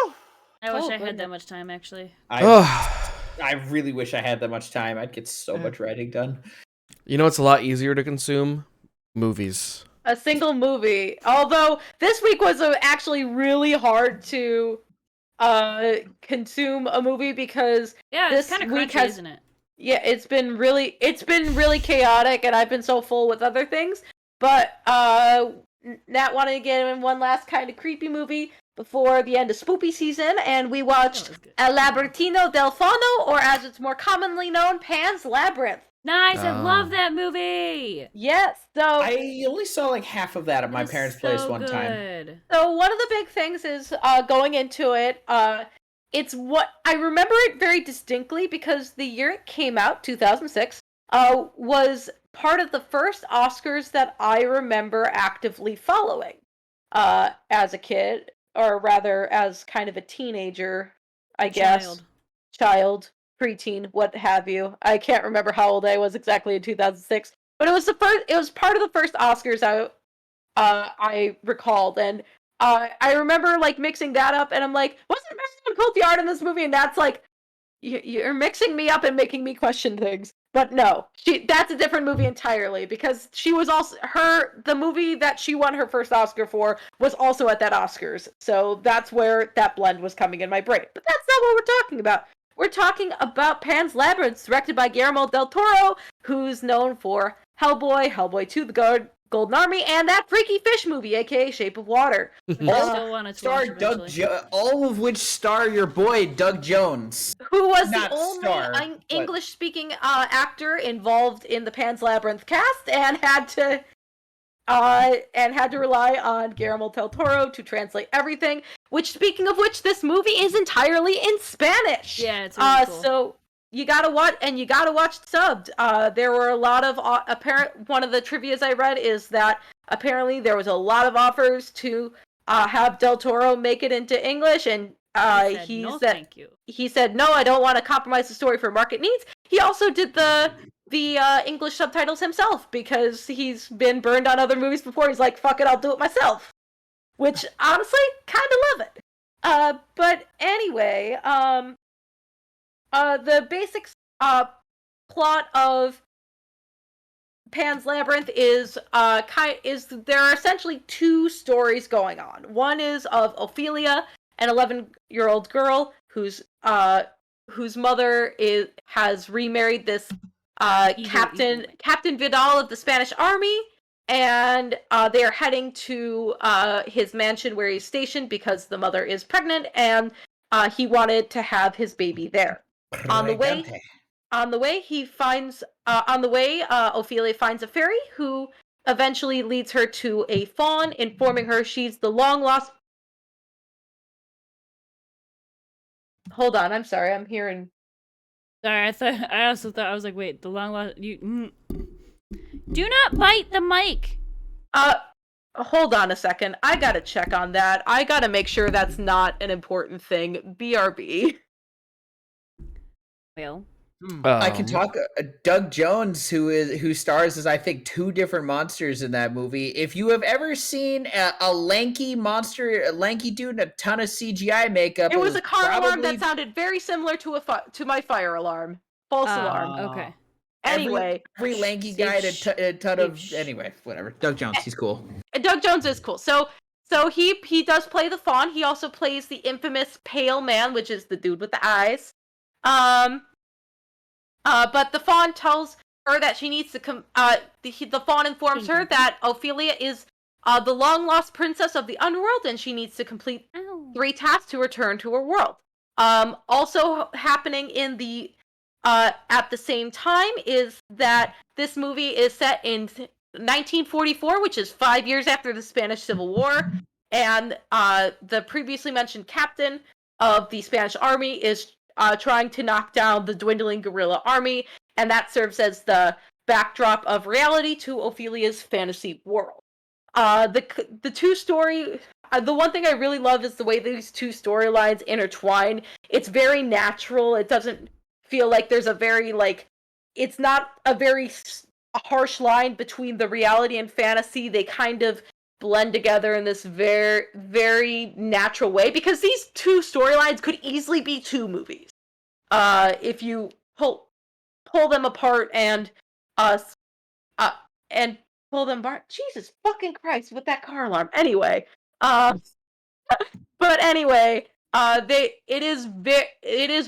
I wish Oh, I had goodness. that much time, actually. I really wish I had that much time. I'd get so much writing done. You know, it's a lot easier to consume movies. A single movie. Although this week was actually really hard to consume a movie because Yeah, this it's kind of week crunchy, has- isn't it? yeah, it's been really chaotic, and I've been so full with other things. But Nat wanted to get in one last kind of creepy movie before the end of spoopy season, and we watched was good. El Labyrinto del Fauno, or as it's more commonly known, Pan's Labyrinth. Nice, I Oh. love that movie. Yes, so I only saw like half of that at my It's parents' so place one time. good. So one of the big things is going into it. It's what I remember it very distinctly because the year it came out, 2006, was part of the first Oscars that I remember actively following as a kid, or rather as kind of a teenager, I guess. Child, preteen, what have you. I can't remember how old I was exactly in 2006, but it was part of the first Oscars I recalled, and I remember like mixing that up, and I'm like, wasn't Marion Cotillard in this movie? And that's like, you're mixing me up and making me question things. But no, that's a different movie entirely, because she was also the movie that she won her first Oscar for was also at that Oscars. So that's where that blend was coming in my brain. But that's not what we're talking about. We're talking about Pan's Labyrinth, directed by Guillermo del Toro, who's known for Hellboy, Hellboy 2, The Golden Army, and that Freaky Fish movie, aka Shape of Water. Which I still want to Star watch Doug eventually. all of which star your boy Doug Jones. Who was Not the only star, but- English-speaking actor involved in the Pan's Labyrinth cast, and had to rely on Guillermo del Toro to translate everything. Which, speaking of which, this movie is entirely in Spanish. Yeah, it's really cool. So watch subbed. There were a lot of one of the trivias I read is that apparently there was a lot of offers to have Del Toro make it into English, and no, thank you. he said no, I don't want to compromise the story for market needs. He also did the English subtitles himself because he's been burned on other movies before. He's like, fuck it, I'll do it myself. Which honestly, kind of love it. But anyway, the basic plot of Pan's Labyrinth is there are essentially two stories going on. One is of Ophelia, an 11-year-old girl whose mother has remarried this Captain Vidal of the Spanish Army, and they are heading to his mansion where he's stationed because the mother is pregnant, and he wanted to have his baby there. On the way, Ophelia finds a fairy who eventually leads her to a faun, informing her she's the long lost. Hold on, I'm sorry, I'm hearing. Sorry, I also thought, I was like, wait, the long lost. Do not bite the mic. Hold on a second. I gotta check on that. I gotta make sure that's not an important thing. BRB. Well, I can talk. Doug Jones, who stars as I think two different monsters in that movie. If you have ever seen a lanky monster, a lanky dude in a ton of CGI makeup, it was a car alarm that sounded very similar to my fire alarm. False alarm. Okay. Anyway, every lanky guy had a ton of. Anyway, whatever. Doug Jones, he's cool. Doug Jones is cool. So he does play the faun. He also plays the infamous Pale Man, which is the dude with the eyes. But the faun tells her that she needs to the faun informs her that Ophelia is the long-lost princess of the underworld, and she needs to complete 3 tasks to return to her world. Also happening in the at the same time is that this movie is set in 1944, which is 5 years after the Spanish Civil War, and the previously mentioned captain of the Spanish army is trying to knock down the dwindling guerrilla army, and that serves as the backdrop of reality to Ophelia's fantasy world. The one thing I really love is the way these two storylines intertwine. It's very natural. It doesn't feel like there's it's not a very harsh line between the reality and fantasy. They kind of blend together in this very, very natural way, because these two storylines could easily be 2 movies. If you pull them apart and pull them apart. Jesus fucking Christ with that car alarm. Anyway, but anyway, it is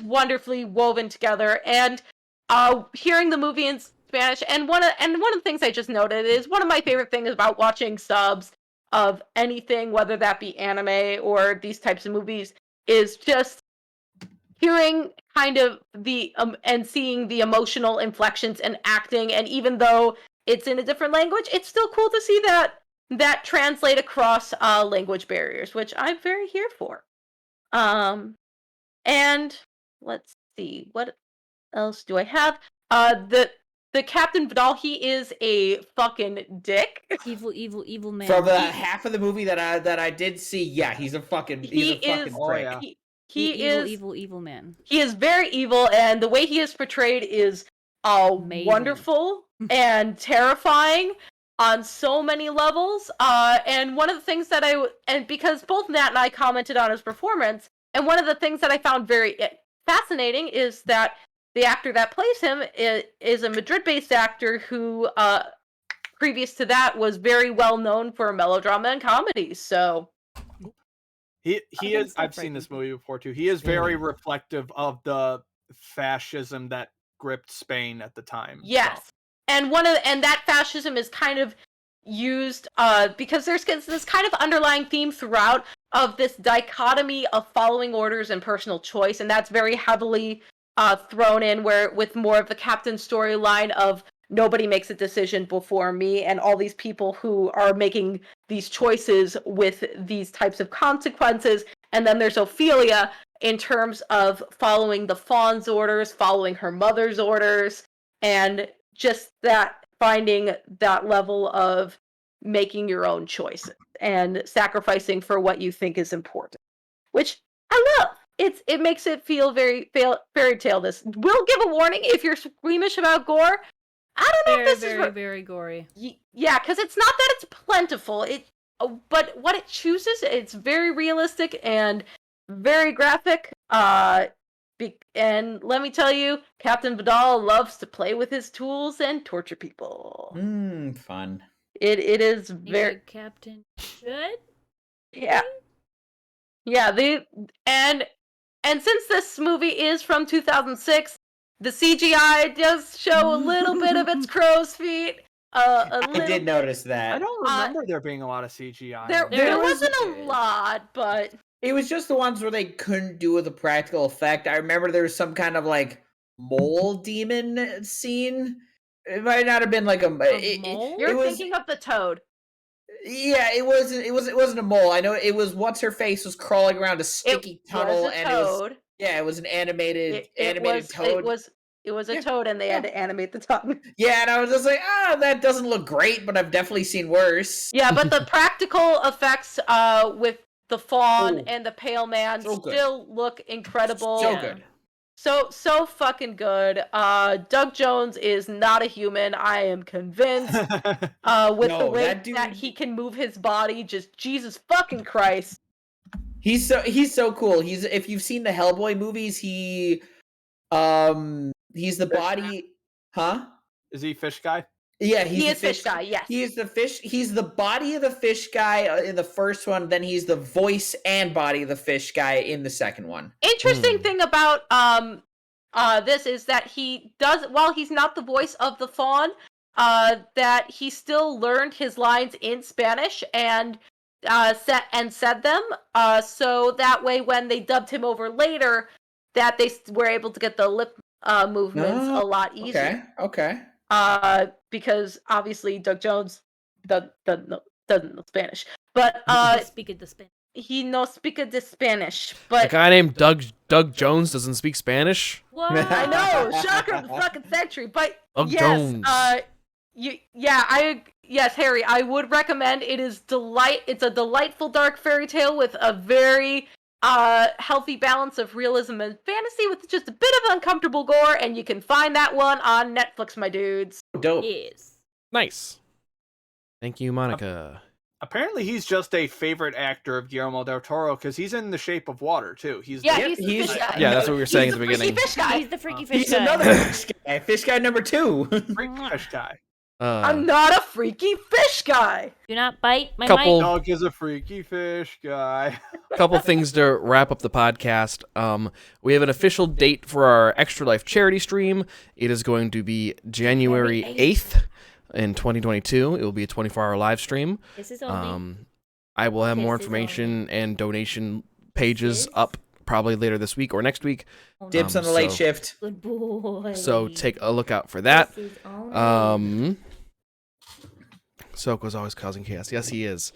wonderfully woven together, and hearing the movie in Spanish, and one of the things I just noted is one of my favorite things about watching subs of anything, whether that be anime or these types of movies, is just hearing kind of and seeing the emotional inflections and acting, and even though it's in a different language, it's still cool to see that translate across language barriers, which I'm very here for. And let's see, what else do I have? The Captain Vidal, he is a fucking dick. Evil man. From the half of the movie that I did see, yeah, he's a fucking prick. He is evil man. He is very evil, and the way he is portrayed is wonderful and terrifying on so many levels. And one of the things that because both Nat and I commented on his performance, and one of the things that I found very fascinating is that the actor that plays him is a Madrid-based actor who, previous to that, was very well known for melodrama and comedies. So he is. I've seen this movie before too. He is very reflective of the fascism that gripped Spain at the time. Yes, so. And that fascism is kind of used because there's this kind of underlying theme throughout of this dichotomy of following orders and personal choice, and that's very heavily thrown in with more of the captain storyline of nobody makes a decision before me, and all these people who are making these choices with these types of consequences And then there's Ophelia in terms of following the fawn's orders, following her mother's orders, and just that finding that level of making your own choices and sacrificing for what you think is important, which I love. It makes it feel very fairy tale. This will give a warning if you're squeamish about gore. I don't know Very, if this very, is very gory. yeah, because it's not that it's plentiful. But what it chooses, it's very realistic and very graphic. And let me tell you, Captain Vidal loves to play with his tools and torture people. Fun. It is Think very the captain should. yeah. And since this movie is from 2006, the CGI does show a little bit of its crow's feet. I did notice that. I don't remember there being a lot of CGI. There wasn't a lot, but It was just the ones where they couldn't do with a practical effect. I remember there was some kind of like mole demon scene. It might not have been like a. mole? you're it was, thinking of the toad. Yeah, it wasn't. It wasn't a mole. I know it was. What's her face was crawling around a sticky tunnel, was a and toad. it was an animated It toad. It was a toad, and they had to animate the tongue. Yeah, and I was just like, that doesn't look great, but I've definitely seen worse. Yeah, but the practical effects with the fawn Oh, and the pale man so good. still look incredible. So Yeah. good. So fucking good. Doug Jones is not a human. I am convinced. With the No, way that dude- that he can move his body, just Jesus fucking Christ. He's so cool. He's if you've seen the Hellboy movies, he's the body, huh? Is he fish guy? Yeah, He the is fish guy. Yes. He is the fish. He's the body of the fish guy in the first one. Then he's the voice and body of the fish guy in the second one. Interesting thing about this is that he does, while he's not the voice of the fawn, that he still learned his lines in Spanish and said them, so that way when they dubbed him over later, that they were able to get the lip movements a lot easier. Okay. Because obviously Doug Jones doesn't know Spanish, but Speak of the Spanish. he no speak the Spanish. A But guy named Doug Jones doesn't speak Spanish. What? I know, shocker of the fucking century. But Doug yes, Jones. yes, Harry, I would recommend. It's a delightful dark fairy tale with a very healthy balance of realism and fantasy with just a bit of uncomfortable gore, and you can find that one on Netflix, my dudes. Dope. Yes. Nice. Thank you, Monica. Apparently, he's just a favorite actor of Guillermo del Toro because he's in The Shape of Water too. He's Yeah, the- he's the fish guy. Yeah, that's what we were saying He's at the freaky beginning. fish guy. He's the freaky fish He's guy. another fish guy. Fish guy number 2. freaky fish guy. I'm not a freaky fish guy. Do not bite my Couple- mic. Doug is a freaky fish guy. Couple things to wrap up the podcast. We have an official date for our Extra Life charity stream. It is going to be January 8th in 2022. It will be a 24-hour live stream. This is only. I will have more This is information and donation pages up probably later this week or next week. Dibs on the late so- shift. Good boy. So take a look out for that. This is only. Soko's always causing chaos. Yes, he is.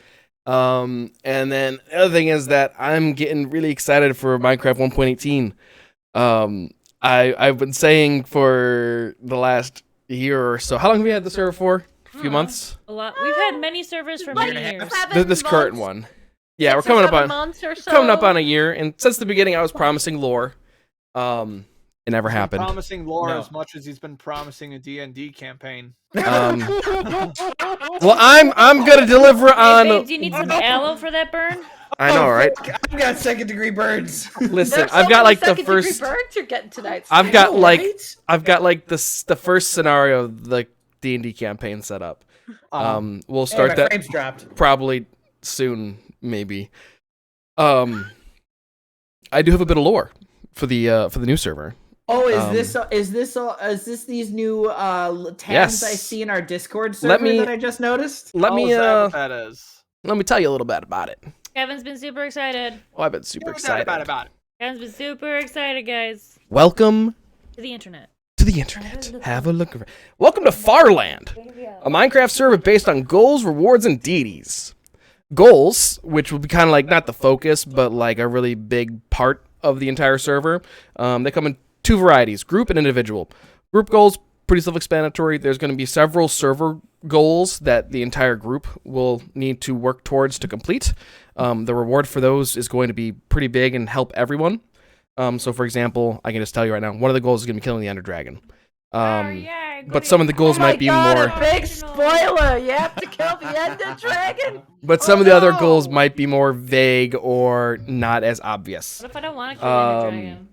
And then the other thing is that I'm getting really excited for Minecraft 1.18. I've been saying for the last year or so. How long have we had the server for? A few months? A lot. We've had many servers for many years. This current one. Yeah, we're coming up on a year, and since the beginning I was promising lore. It never happened. Promising lore No. as much as he's been promising a D&D campaign. Well, I'm gonna deliver Hey, on. babe, do you need some aloe for that burn? I know, right? I've got second-degree burns. Listen, I've got like the first. burns you're getting tonight. I've got like Right? I've got like the first scenario of the D&D campaign set up. We'll Hey, start my that frames dropped. probably soon, maybe. I do have a bit of lore for the new server. Oh, Um, is this these new tabs Yes. I see in our Discord server Let me- that I just noticed? Let Oh, me is that what that is? let me tell you a little bit about it. Kevin's been super excited. Oh, I've been super Give me that excited. about it. Kevin's been super excited, guys. Welcome To the internet. to the internet. Have a look around. Welcome to Farland, a Minecraft server based on goals, rewards, and deities. goals, which will be kind of like not the focus, but like a really big part of the entire server. They come in two varieties, group and individual. Group goals, pretty self-explanatory. There's going to be several server goals that the entire group will need to work towards to complete. The reward for those is going to be pretty big and help everyone. So, for example, I can just tell you right now, one of the goals is going to be killing the Ender Dragon. But some of the goals might be more. A big spoiler! You have to kill the Ender Dragon. But some of the other goals might be more vague or not as obvious. What if I don't want to kill the dragon?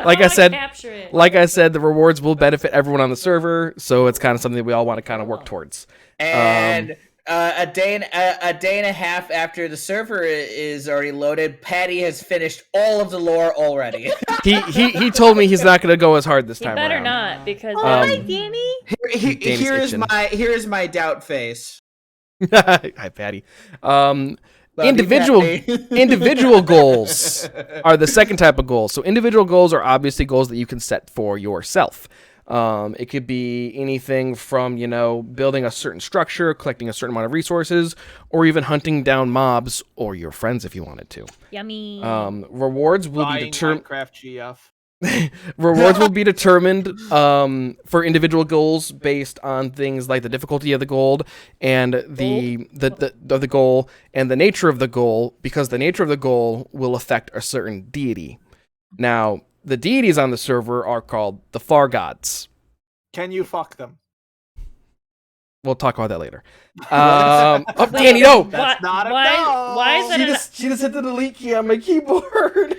Like I said, Capture it. like I said, the rewards will benefit everyone on the server, so it's kind of something that we all want to kind of work towards. And a day and a half after the server is already loaded, Patty has finished all of the lore already. He told me he's not going to go as hard this You time better around. not, because Hi, Danny. Danny's Here is my doubt face. Hi, Patty. Love you, Individual goals are the second type of goals. So individual goals are obviously goals that you can set for yourself. It could be anything from, building a certain structure, collecting a certain amount of resources, or even hunting down mobs or your friends if you wanted to. yummy. Rewards will be Buying determined. Minecraft GF. Rewards will be determined for individual goals based on things like the difficulty of the gold and the goal and the nature of the goal, because the nature of the goal will affect a certain deity. Now, the deities on the server are called the Far Gods. Can you fuck them? We'll talk about that later. Danny, no! That's not a no. Why is that? She just hit the delete key on my keyboard.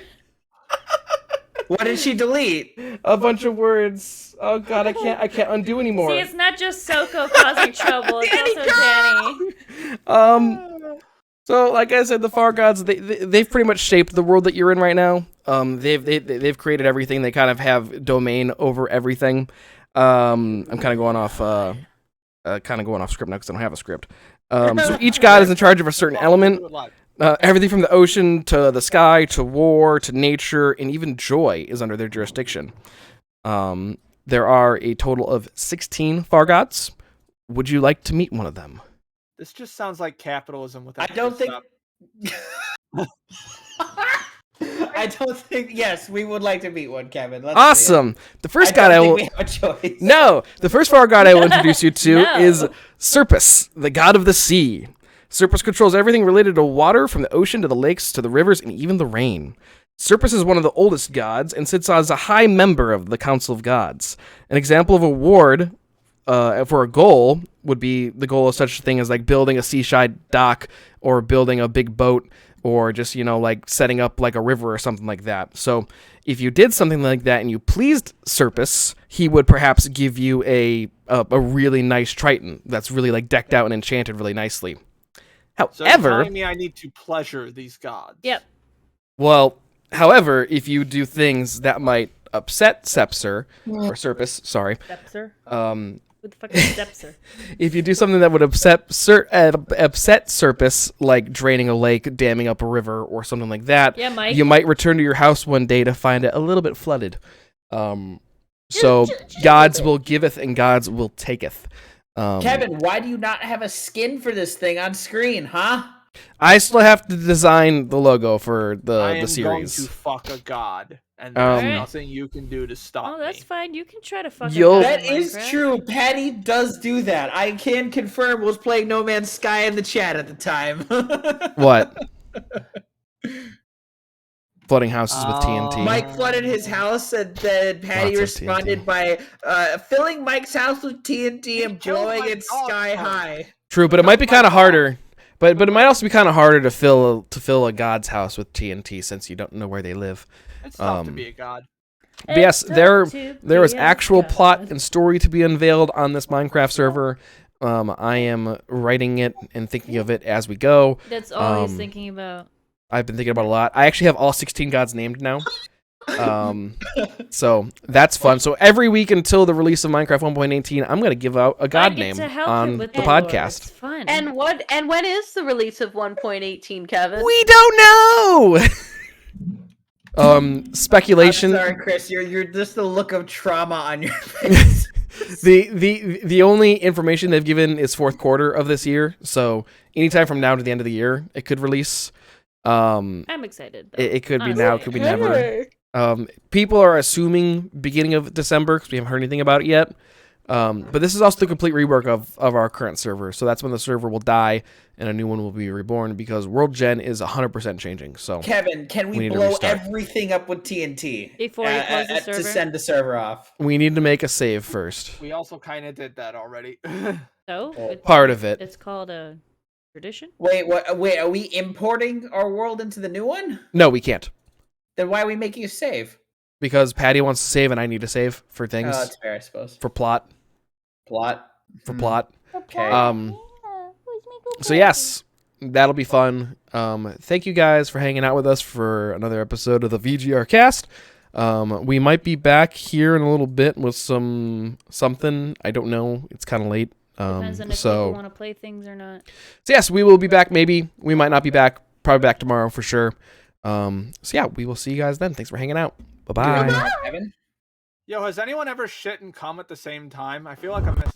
What did she delete? A bunch of words. Oh god, I can't undo anymore. See, it's not just Soko causing trouble; it's also Danny. So like I said, the Far Gods, they've pretty much shaped the world that you're in right now. They've created everything. They kind of have domain over everything. I'm kind of going off script now because I don't have a script. So each god is in charge of a certain element. Everything from the ocean to the sky to war to nature and even joy is under their jurisdiction. There are a total of 16 Far Gods. Would you like to meet one of them? This just sounds like capitalism with I don't think. I don't think. Yes, we would like to meet one, Kevin. Let's awesome. The first god I I don't will. think we have a choice. No, the first Far God I will introduce you to No. is Serpus, the god of the sea. Serpus controls everything related to water, from the ocean to the lakes to the rivers and even the rain. Serpus is one of the oldest gods and sits as a high member of the Council of Gods. An example of a ward for a goal would be the goal of such a thing as like building a seaside dock or building a big boat or just, like setting up like a river or something like that. So if you did something like that and you pleased Serpus, he would perhaps give you a really nice Triton that's really like decked out and enchanted really nicely. So you're However, telling me I need to pleasure these gods. Yep. however, if you do things that might upset Sepser or Serpus, sorry, Stepser? Who the fuck is Stepser? if you do something that would upset Serpus, like draining a lake, damming up a river, or something like that, Yeah, Mike. you might return to your house one day to find it a little bit flooded. So gods will giveth and gods will taketh. Kevin, why do you not have a skin for this thing on screen, huh? I still have to design the logo for I the am series. going to fuck a god, and there's Um, nothing you can do to stop Oh, that's me. fine. You can try to fuck You'll- a That guy in is Minecraft. true. Patty does do that. I can confirm was playing No Man's Sky in the chat at the time. What? Flooding houses with TNT. Mike flooded his house, and then Patty Lots of responded by filling Mike's house with TNT and killed blowing my it dog. sky high. True, but it might be kind of harder. But it might also be kind of harder to fill a god's house with TNT since you don't know where they live. It's tough to be a god. But yes, It's there up to is be a actual god. plot and story to be unveiled on this Minecraft server. I am writing it and thinking of it as we go. That's all he's Um, thinking about. I've been thinking about it a lot. I actually have all 16 gods named now. So that's fun. So every week until the release of Minecraft 1.18, I'm going to give out a I god get name to help him on with the lore. podcast. It's fun. And when is the release of 1.18, Kevin? We don't know. Speculation. I'm sorry, Chris. You're just the look of trauma on your face. The only information they've given is fourth quarter of this year, so anytime from now to the end of the year, it could release. I'm excited. Though, it could be honestly. now, it could be never. People are assuming beginning of December because we haven't heard anything about it yet. But this is also the complete rework of our current server, so that's when the server will die and a new one will be reborn because World Gen is 100% changing. So Kevin, can we need to blow restart. everything up with TNT Before you close the to server? send the server off? we need to make a save first. We also kind of did that already. So Part of it. It's called a tradition. Wait, what? Wait, are we importing our world into the new one? No, we can't Then why are we making a save? because Patty wants to save and I need to save for Oh, things that's fair, I suppose. for plot. Plot. Plot. Okay. So yes, that'll be fun. Thank you guys for hanging out with us for another episode of the VGRcast. We might be back here in a little bit with something. I don't know. It's kind of late. Depends on if people want to play things or not. So yes, we will be back. Maybe we might not be back. Probably back tomorrow for sure. So yeah, we will see you guys then. Thanks for hanging out. Bye bye. Kevin? Yo, has anyone ever shit and cum at the same time? I feel like I'm missing.